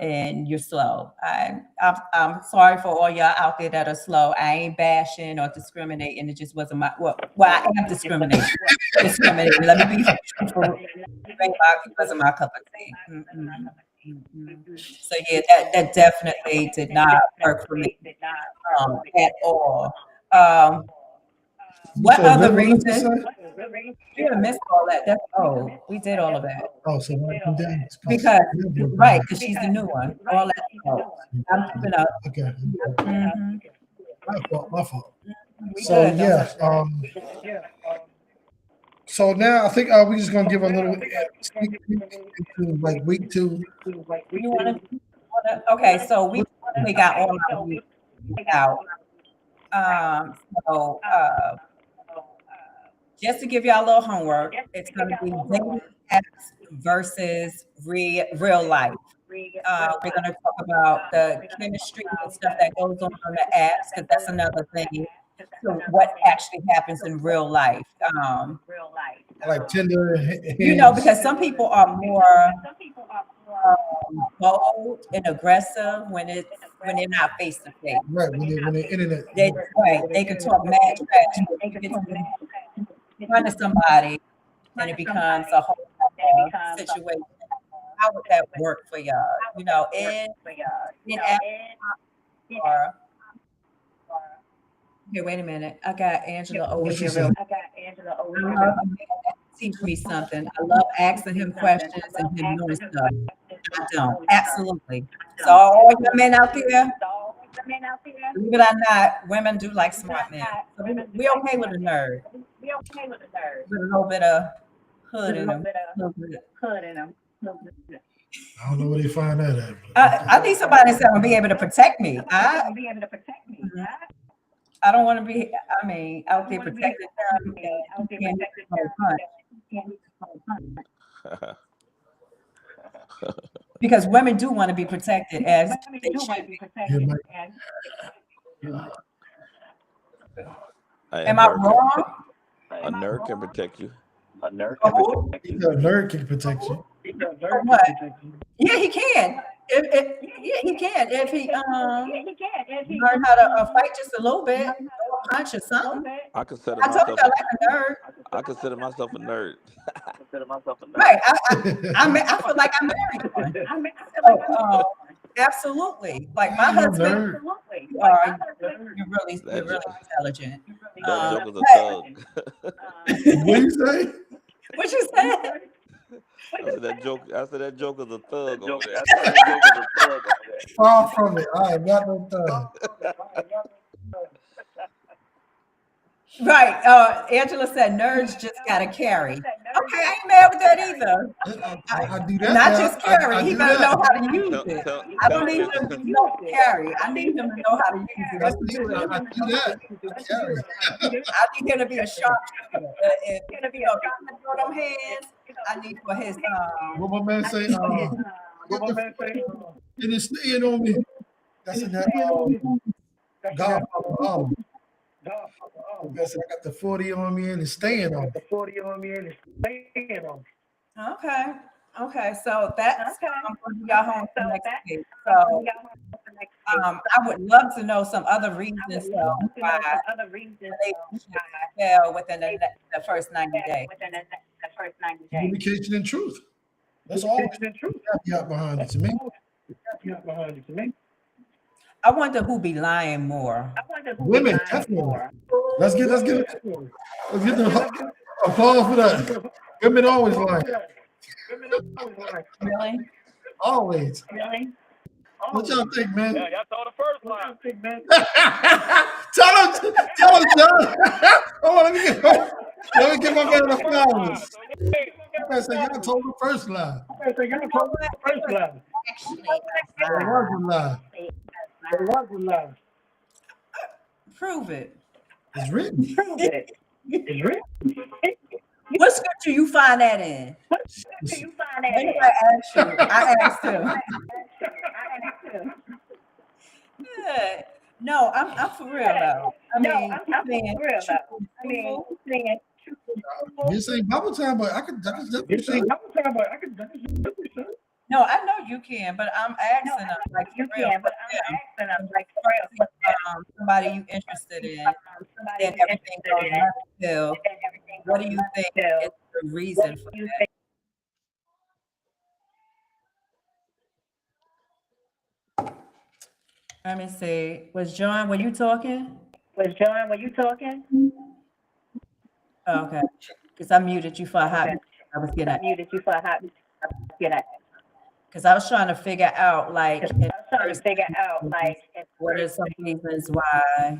And you're slow. I'm sorry for all y'all out there that are slow. I ain't bashing or discriminating. It just wasn't my I am discriminating. Let me be truthful. It wasn't my cup of tea. So yeah, that definitely did not work for me at all. What other reason? You didn't miss all that. We did all of that. Oh, so because she's the new one. All that. I'm keeping up. Okay. Mm-hmm. My fault. So yeah. So now I think we're just gonna give a little sneak peek into like week 2. You wanna okay, so we got all our week out. Just to give y'all a little homework, it's going to be dating apps versus real life. We're going to talk about the chemistry and stuff that goes on the apps, because that's another thing. So what actually happens in real life? Like Tinder, because some people are more bold and aggressive when they're not face to face. Right, when they're internet. They can talk mad trash. In front of somebody, and it becomes a whole situation. How would that work for y'all? In or here, wait a minute. I got Angela over here. Teach me something. I love asking him questions and him knowing stuff. I don't. Absolutely. So all you men out there, believe it or not, women do like smart men. So we okay with a nerd. With a little bit of hood in them. I don't know where they find that at. I need somebody that's going to be able to protect me. I don't want to be, I mean, out there protecting them. And you can't punch. Because women do want to be protected as they should be. Am I wrong? A nerd can protect you. For who? A nerd can protect you. For what? Yeah, he can. Yeah, he can. If he learn how to fight just a little bit, throw a punch or something. I consider I told myself. you I like a nerd. I consider myself a nerd. Right. I feel like I'm married one. Absolutely. Like my husband. You're really intelligent. That joke is a thug. What you say? What you said? I said that joke is a thug over there. Far from it. I am not no thug. Right. Angela said nerds just gotta carry. Okay, I ain't mad with that either. I do that. Not now. just carry. He better know how to use it. I don't need tell- him to know carry. I need him to know how to use it. I do that. I carry. I need him to be a sharpshooter. If you know, throw them hands, I need for his What my man say? It is staying on me. That's in that Godfather album. I said, I got the 40 on me and it's staying on me. Okay, so that's I'm going to y'all home for next week. So I would love to know some other reasons why relationship fail within the first 90 days. Communication and truth. That's all. Caveat behind it to me. I wonder who be lying more. Women, definitely. Let's get the applause for that. Women always lying. Really? Always. What y'all think, man? Yeah, y'all told the first line. Tell him, John. Hold on, let me get my man the flowers. I said, y'all told the first line. Actually, It was a lie. prove it. It's written. What scripture you find that in? Maybe I asked you. I asked him. Yeah. No, I'm for real though. I mean, This ain't bubble time, but I could definitely say. no, I know you can, but I'm asking them like for real. Somebody you interested in, then everything goes uphill. What do you think is the reason for that? Let me see. Were you talking? Oh, okay. Because I muted you for a hot minute. I was getting because I was trying to figure out like what are some reasons why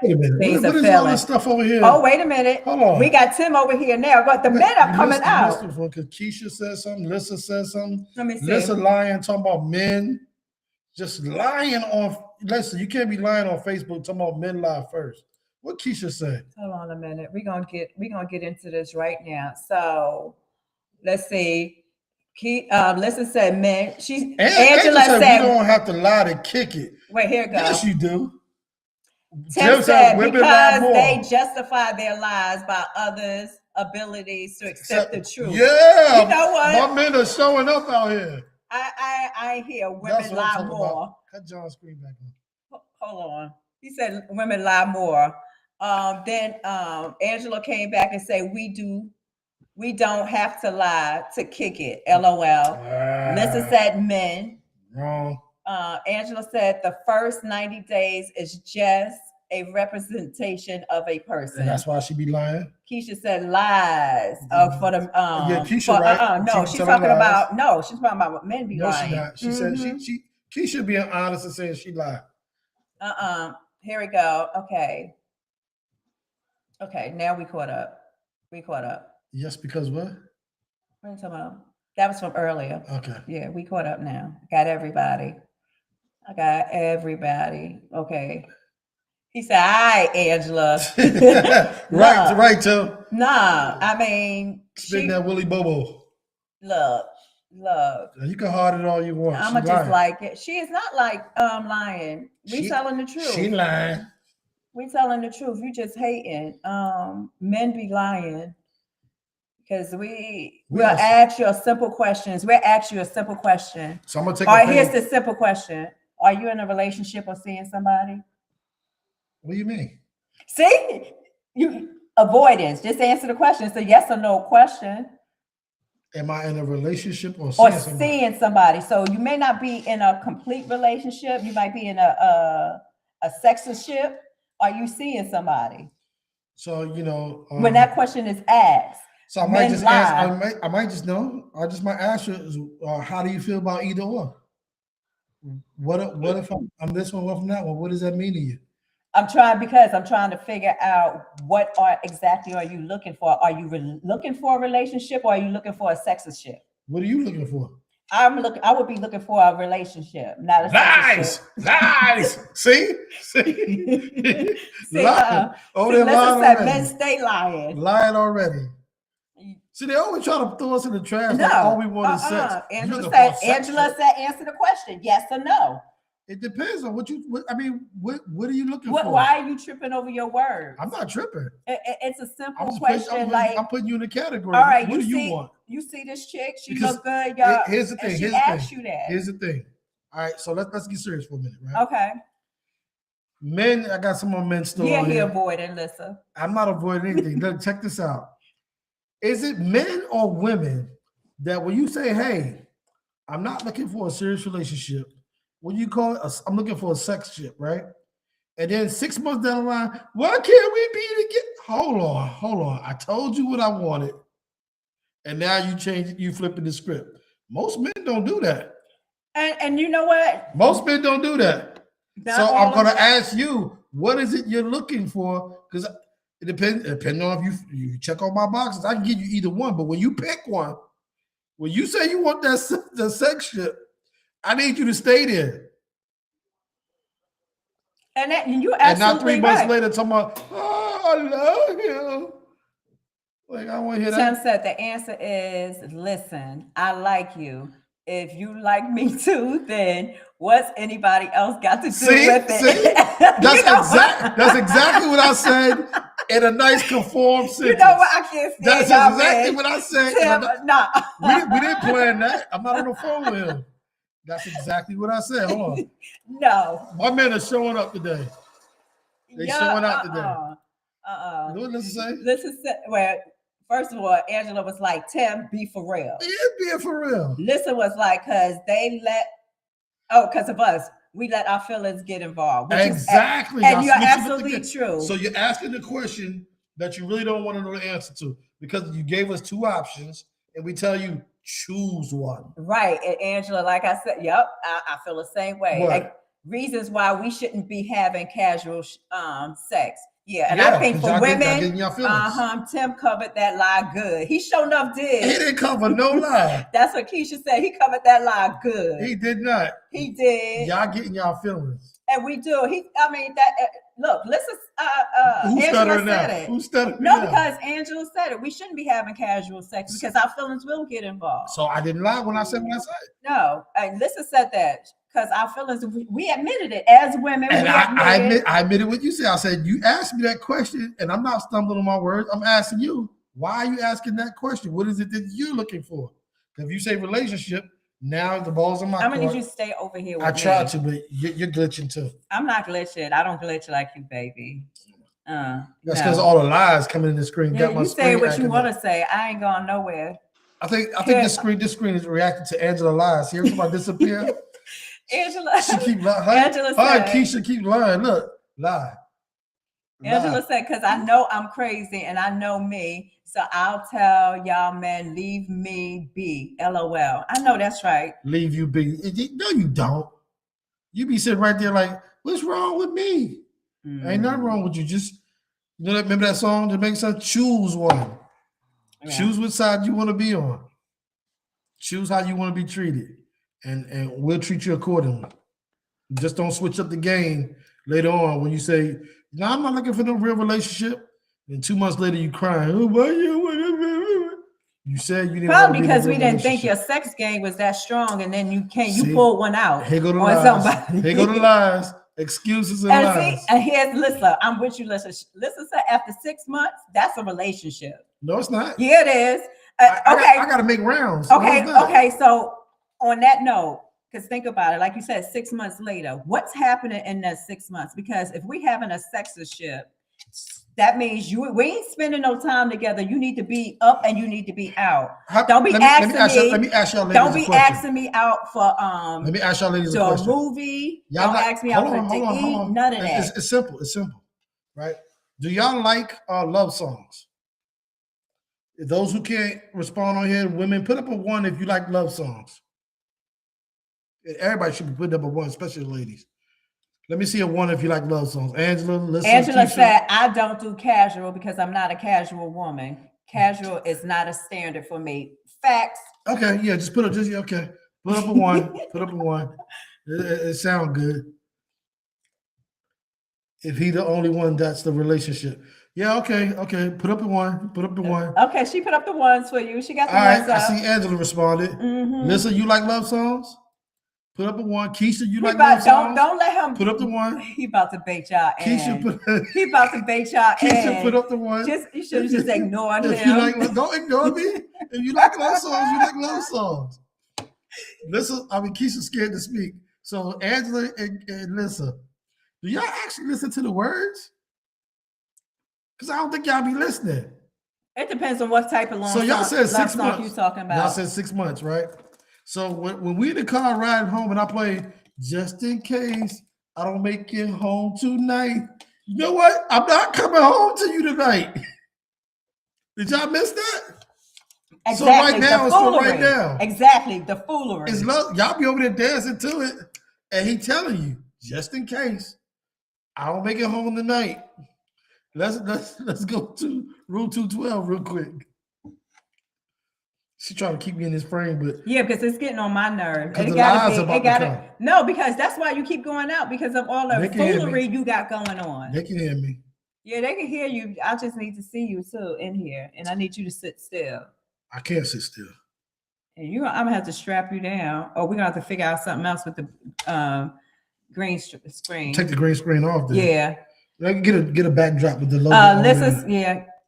Wait a minute. things What are is all failing. this stuff over here? Oh, wait a minute. Hold on. We got Tim over here now, but the men are coming out. Because Keisha said something, Lissa said something. Let me see. Lissa lying, talking about men. Just lying on. Listen, you can't be lying on Facebook talking about men lie first. What Keisha said? Hold on a minute. We're gonna get into this right now. So let's see. Lissa said men. Angela said we don't have to lie to kick it. Wait, here it goes. Yes, you do. Tim said because they justify their lies by others' abilities to accept the truth. Yeah, you know what? My men are showing up out here. I hear women lie more. About. Cut John's screen back on. Hold on. He said women lie more. Then Angela came back and said we don't have to lie to kick it. LOL. Lissa said men. Wrong. Angela said the first 90 days is just a representation of a person. And that's why she be lying. Keisha said lies for the yeah, Keisha, right? No, she's talking about what men be lying. She not. She said she Keisha being honest and saying she lied. Here we go. Okay, now we caught up. Yes, because what? What are you talking about? That was from earlier. Okay. Yeah, we caught up now. I got everybody. Okay. He said, "All right, Angela." Right, Tim. Nah, I mean, Spitting that Willy Bobo. look. You can hard it all you want. I'ma She just lying. like it. She is not like lying. We telling the truth. She lying. We telling the truth. You just hating. Men be lying. Because we'll ask you a simple questions. We'll ask you a simple question. So I'm gonna take All right, here's the simple question. Are you in a relationship or seeing somebody? What do you mean? See? You avoidance. Just answer the question. It's a yes or no question. Am I in a relationship or seeing somebody? So you may not be in a complete relationship. You might be in a sexiship. Are you seeing somebody? So when that question is asked. So I might just ask. I might just know. I just might ask you, how do you feel about either or? What if I'm this one, what from that one? What does that mean to you? I'm trying to figure out what exactly are you looking for? Are you looking for a relationship or are you looking for a sexiship? What are you looking for? I would be looking for a relationship, not a sexiship. Lies. See? Lying. Men stay lying. Lying already. See, they always try to throw us in the trash. No, like all we want is sex. Angela said, answer the question, yes or no. It depends on what are you looking for? Why are you tripping over your words? I'm not tripping. It's a simple question. I'm putting you in the category. All right, what do you want? You see this chick? She look good, y'all. Here's the thing. She asked you that. Here's the thing. All right, so let's get serious for a minute, right? Okay. Men, I got some more men still. Yeah, he avoiding, Lissa. I'm not avoiding anything. Look, check this out. Is it men or women that when you say, "Hey, I'm not looking for a serious relationship," what do you call it? I'm looking for a sex ship, right? And then 6 months down the line, why can't we be together? Hold on. I told you what I wanted, and now you change it. You flipping the script. Most men don't do that. And you know what? Most men don't do that. So I'm going to ask you, what is it you're looking for? Because it depending on if you check all my boxes, I can give you either one. But when you pick one, when you say you want the sex ship, I need you to stay there. And you absolutely and not 3 months later talking about, I love you. Like, I want to hear that. Tim said the answer is, listen, I like you. If you like me too, then what's anybody else got to do with it? That's exactly what I said in a nice conformed sentence. You know what? I can't stand That's exactly what I said. Tim, we didn't plan that. I'm not on the phone with him. That's exactly what I said. Hold on. No. My men are showing up today. They're showing out today. What does it say? Listen, well, first of all, Angela was like, Tim, be for real. Yeah, be for real. Lisa was like, because of us, we let our feelings get involved. Exactly. And you're absolutely true. So you're asking the question that you really don't want to know the answer to because you gave us two options and we tell you, choose one. Right. And Angela, like I said, yep, I feel the same way. Like, reasons why we shouldn't be having casual sex. Yeah, and I think for women, Tim covered that lie good. He sure enough did. He didn't cover no lie. That's what Keisha said. He covered that lie good. He did not. He did. Y'all getting y'all feelings. And we do. Look, listen. Who's Angela said it. Who's stuttering? No, because Angela said it. We shouldn't be having casual sex because our feelings will get involved. So I didn't lie when I said what I said. No, and Lisa said that. Because our feelings, we admitted it as women. And I admitted what you said. I said, you asked me that question, and I'm not stumbling on my words. I'm asking you, why are you asking that question? What is it that you're looking for? Because if you say relationship, now the ball's in my court. I'm going to need you to stay over here with me. I tried to, but you're glitching too. I'm not glitching. I don't glitch like you, baby. That's because all the lies coming in the screen. Yeah, you say what you want to say. I ain't going nowhere. I think this screen is reacting to Angela lies. Here's somebody disappear. Angela, she keep lying. Angela said, Keisha keep lying. Look, lie. Angela said, because I know I'm crazy and I know me, so I'll tell y'all, man, leave me be. LOL. I know that's right. Leave you be. No, you don't. You be sitting right there like, what's wrong with me? Ain't nothing wrong with you. Just remember that song that makes us choose one. Yeah. Choose which side you want to be on. Choose how you want to be treated. And we'll treat you accordingly. Just don't switch up the game later on when you say, Now I'm not looking for no real relationship. And 2 months later, you crying. Oh, why you said you didn't want Probably to be in a because we real didn't think your relationship. sex game was that strong, and then you See? pulled one out Here go the on lies. somebody. Here go the lies, excuses and And lies. see, and here's Lissa. I'm with you, Lissa. Lissa said after 6 months, that's a relationship. No, it's not. Yeah, it is. I got to make rounds. Okay, No, it's not. okay. So on that note, because think about it, like you said, 6 months later, what's happening in that 6 months? Because if we having a sexiship, that means we ain't spending no time together. You need to be up and you need to be out. Don't be asking me. Let me ask y'all ladies Don't a be question. asking me out for Let me ask y'all ladies a to a question. movie. Y'all Don't ask me out to eat. None of that. It's simple. It's simple, right? Do y'all like love songs? Those who can't respond on here, women, put up a 1 if you like love songs. Everybody should be putting up a 1, especially the ladies. Let me see a 1 if you like love songs. Angela, listen. Angela Keisha. said, I don't do casual because I'm not a casual woman. Casual is not a standard for me. Facts. Okay, yeah, just put up okay. Put up a 1. Put up a 1. It sounds good. If he the only one, that's the relationship. Yeah, okay. Put up the 1. Put up the 1. Okay, she put up the 1s for you. She got the All right, ones up. I see Angela responded. Lisa, you like love songs? Put up a 1. Keisha, you like love songs? Don't let him Put up the 1. He about to bait y'all in. He about to bait y'all Keisha, in. put up the 1. You should have just ignored him. If you like, don't ignore me. If you like love songs, you like love songs. Keisha's scared to speak. So Angela and Lisa, do y'all actually listen to the words? Because I don't think y'all be listening. It depends on what type of So y'all said 6 months. you talking about. Y'all said 6 months, right? So when we in the car riding home and I play Just In Case I Don't Make It Home Tonight, you know what? I'm not coming home to you tonight. Did y'all miss that? Exactly. So right now, it's for right now. Exactly, the foolery. It's love. Y'all be over there dancing to it, and he telling you, just in case I don't make it home tonight. Let's go to Rule 212 real quick. She trying to keep me in this frame, but yeah, because it's getting on my nerve. It gotta no, because that's why you keep going out, because of all the foolery you got going on. They can hear me. Yeah, they can hear you. I just need to see you too in here, and I need you to sit still. I can't sit still. And I'm gonna have to strap you down, or we're gonna have to figure out something else with the green screen. Take the green screen off. Then. Yeah. Get a backdrop with the logo.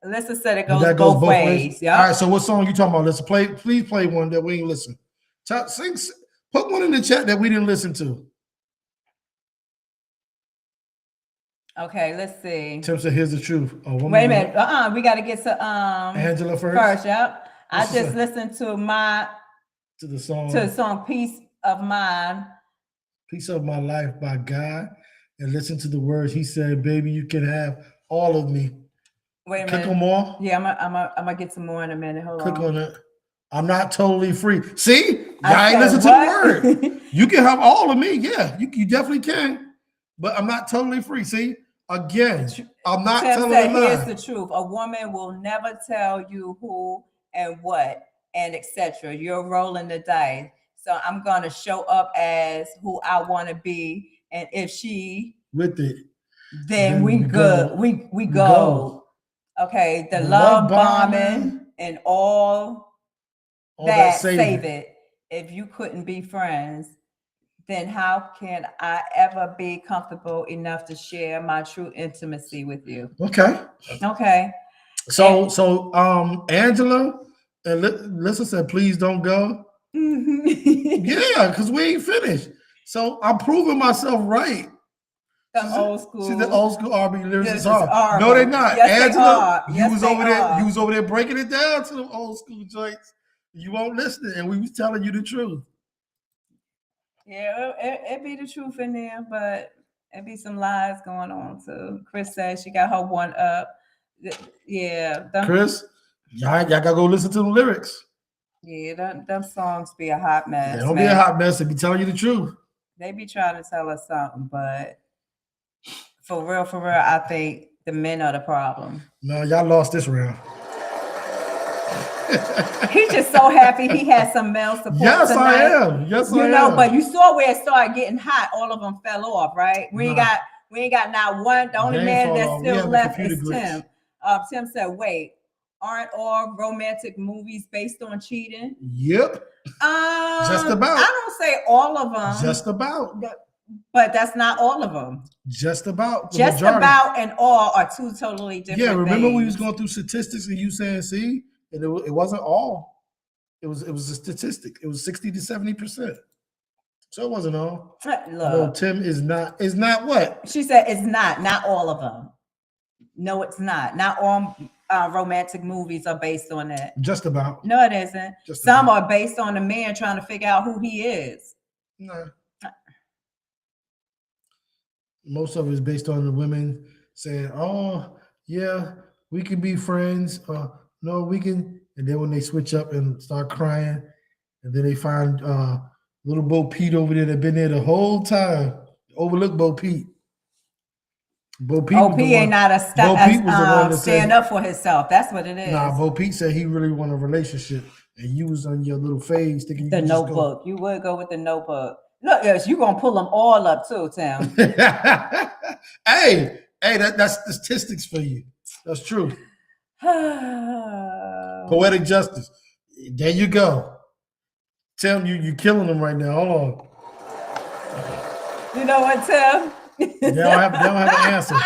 Lissa said it goes both ways. Yeah. All right. So what song you talking about? Lissa, please play one that we ain't listen. Put one in the chat that we didn't listen to. Okay, let's see. Tim said, "Here's the truth." Oh, wait a minute. We got to get to Angela first. Yep. I just listened to the song "Piece of Mine." Piece of My Life by God, and listen to the words he said, "Baby, you can have all of me." Wait a minute. Click on more. Yeah, I'm gonna get some more in a minute. Hold on. Click on it. I'm not totally free. See, I ain't listen to the word. You can have all of me. Yeah, you definitely can. But I'm not totally free. See, again, I'm not telling a lie. Here's the truth: a woman will never tell you who and what and etc. You're rolling the dice. So I'm gonna show up as who I want to be, and if she with it, then we good. We go. Okay, the love bombing and all that save it. If you couldn't be friends, then how can I ever be comfortable enough to share my true intimacy with you? Okay. So Angela and Lisa said, please don't go. Yeah, because we ain't finished. So I'm proving myself right. The old school. See, the old school R&B lyrics are. No, they're not. Yes, Angela, they are. You was over there breaking it down to the old school joints. You won't listen, and we was telling you the truth. Yeah, it be the truth in there, but it be some lies going on too. Chris says she got her one up. Yeah, Chris, y'all gotta go listen to the lyrics. Yeah, them songs be a hot mess. They don't be a hot mess. They be telling you the truth. They be trying to tell us something, but for real, I think the men are the problem. No, y'all lost this round. He's just so happy he had some male support. Yes, tonight. I am. Yes, I am. But you saw where it started getting hot. All of them fell off, right? We got We ain't got not one. The only They ain't man fall that's off. We still have the left computer is glitch. Tim. Tim said, "Wait, aren't all romantic movies based on cheating?" Yep. Just about. I don't say all of them. Just about. But that's not all of them. Just about. Just majority. about and all are two totally different. Yeah, remember things. we was going through statistics and you saying, see, and it wasn't all. It was a statistic. It was 60 to 70%. So it wasn't all. Look, No, Tim is not what? She said it's not all of them. No, it's not. Not all romantic movies are based on that. Just about. No, it isn't. Just Some about. are based on a man trying to figure out who he is. No. Most of it is based on the women saying, "Oh, yeah, we can be friends," or "No, we can." And then when they switch up and start crying, and then they find little Bo Pete over there that been there the whole time. Overlook Bo Pete. Bo Pete. OP ain't not a stand up for himself. That's what it is. Nah, Bo Pete said he really want a relationship, and you was on your little phase thinking the Notebook. You would go with the Notebook. Look, yes, you gonna pull them all up too, Tim. hey, that's statistics for you. That's true. Poetic justice. There you go. Tim, you killing them right now. Hold on. You know what, Tim? They don't have an answer.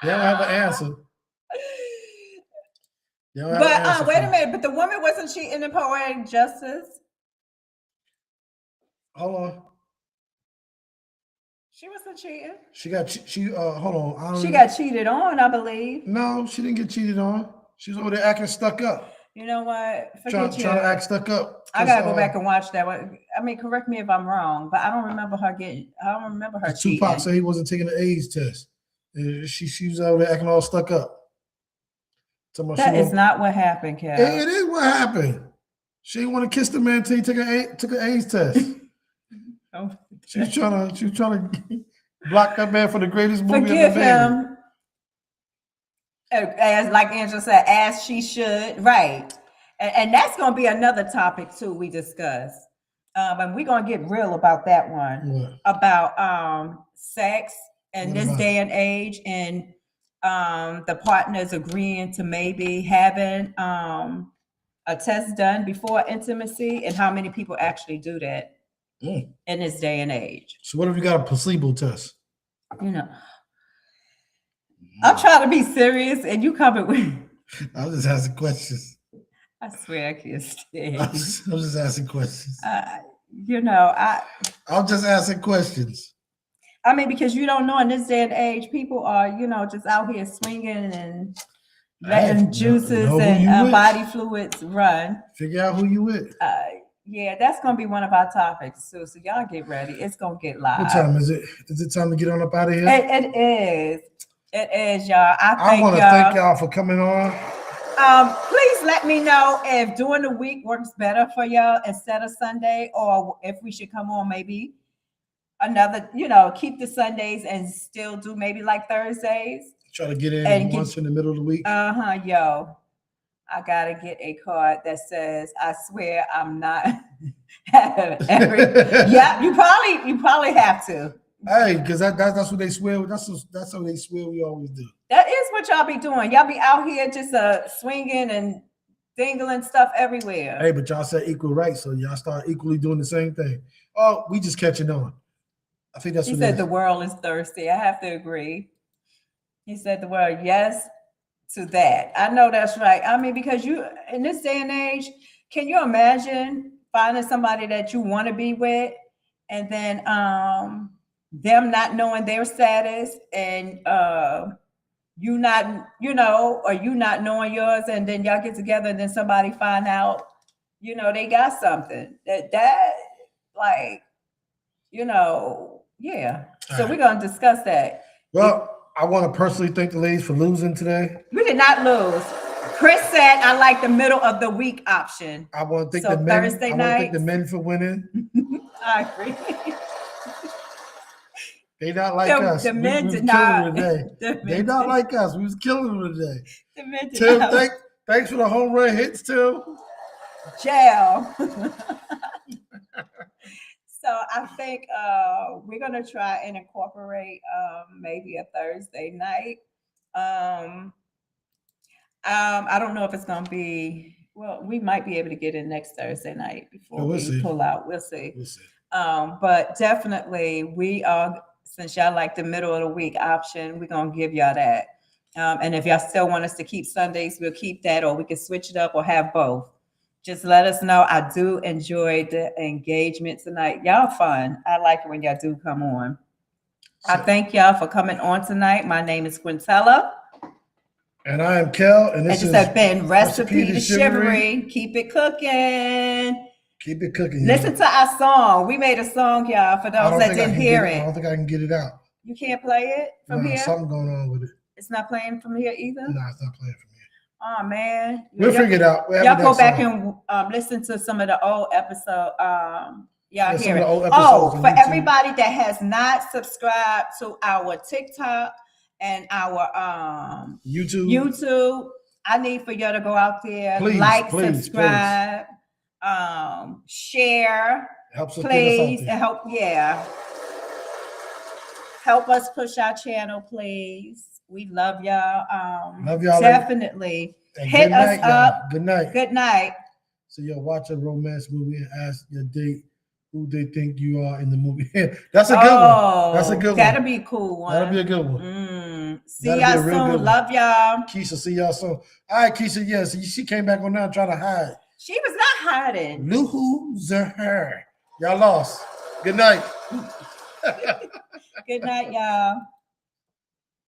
They don't have an answer. But wait a minute. But the woman wasn't cheating in poetic justice. Hold on. She wasn't cheating. Hold on. She got cheated on, I believe. No, she didn't get cheated on. She was over there acting stuck up. You know what? Trying to act stuck up. I gotta go back and watch that one. I mean, correct me if I'm wrong, but I don't remember her cheating. Tupac said he wasn't taking the AIDS test. She was over there acting all stuck up. That is not what happened, Cal. It is what happened. She didn't want to kiss the man until he took an AIDS test. Oh. She was trying to block that man for the greatest movie Forgive ever made. him. As like Angela said, as she should, right? And that's going to be another topic too we discuss. And we're going to get real about that one. What? About sex in this day and age, and the partners agreeing to maybe having a test done before intimacy, and how many people actually do that in this day and age. So what if you got a placebo test? You know, I'm trying to be serious, and you coming with. I was just asking questions. I swear I can't stand. I was just asking questions. I'm just asking questions. I mean, because you don't know in this day and age, people are, just out here swinging and letting juices and body fluids run. Figure out who you with. Yeah, that's going to be one of our topics. So y'all get ready. It's going to get live. What time is it? Is it time to get on up out of here? It is. It is, y'all. I want to thank y'all for coming on. Please let me know if during the week works better for y'all instead of Sunday, or if we should come on maybe another, keep the Sundays and still do maybe like Thursdays. Try to get in once in the middle of the week. Yo, I gotta get a card that says, "I swear I'm not." Yeah, you probably have to. Hey, because that's what they swear. That's what they swear we always do. That is what y'all be doing. Y'all be out here just swinging and dingling stuff everywhere. Hey, but y'all said equal rights, so y'all start equally doing the same thing. Oh, we just catching on. I think that's he what said. The world is thirsty. I have to agree. He said the word yes to that. I know that's right. I mean, because you in this day and age, can you imagine finding somebody that you want to be with, and then them not knowing their status, and you not, or you not knowing yours, and then y'all get together, and then somebody find out, they got something that like, yeah. So we're gonna discuss that. Well, I want to personally thank the ladies for losing today. We did not lose. Chris said, "I like the middle of the week option." I want to thank the men. Thursday I want to thank the men for winning. I agree. They not like us. The men we did not. They not like us. We was killing them today. The men did Tim, not. thanks for the home run hits, Tim. Jail. So I think we're gonna try and incorporate maybe a Thursday night. I don't know if it's gonna be. Well, we might be able to get in next Thursday night before We'll we see. pull out. We'll see. We'll see. But definitely we are, since y'all like the middle of the week option, we're gonna give y'all that. And if y'all still want us to keep Sundays, we'll keep that, or we can switch it up or have both. Just let us know. I do enjoy the engagement tonight. Y'all fun. I like it when y'all do come on. I thank y'all for coming on tonight. My name is Quintella. And I am Kel, and And this this is has been Recipe to to Shivery. Keep it cooking. Keep it cooking. Listen to our song. We made a song, y'all, for I those don't that think I didn't can hear get it. I it. don't think I can get it out. You can't play it from No, here? something going on with it. It's not playing from here either? No, it's not playing for me. Oh, man. We'll figure it out. We'll Y'all have it go next back time. and listen to some of the old episode. Yeah, Y'all some hear of it. the old episodes Oh, on for YouTube. everybody that has not subscribed to our TikTok and our YouTube, I need for y'all to go out there, Please, subscribe, share, helps us get us out please, there. and help us push our channel, please. We love y'all. Love y'all. Definitely And hit good us night, y'all. up. Good night. Good night. So you'll watch a romance movie and ask your date who they think you are in the movie. That's a good one. That's a good one. That'll be a cool one. That'll be a good one. See y'all soon. Love y'all. Keisha, see y'all soon. All right, Keisha, yes, she came back on now trying to hide. She was not hiding. Loser. Y'all lost. Good night. Good night, y'all.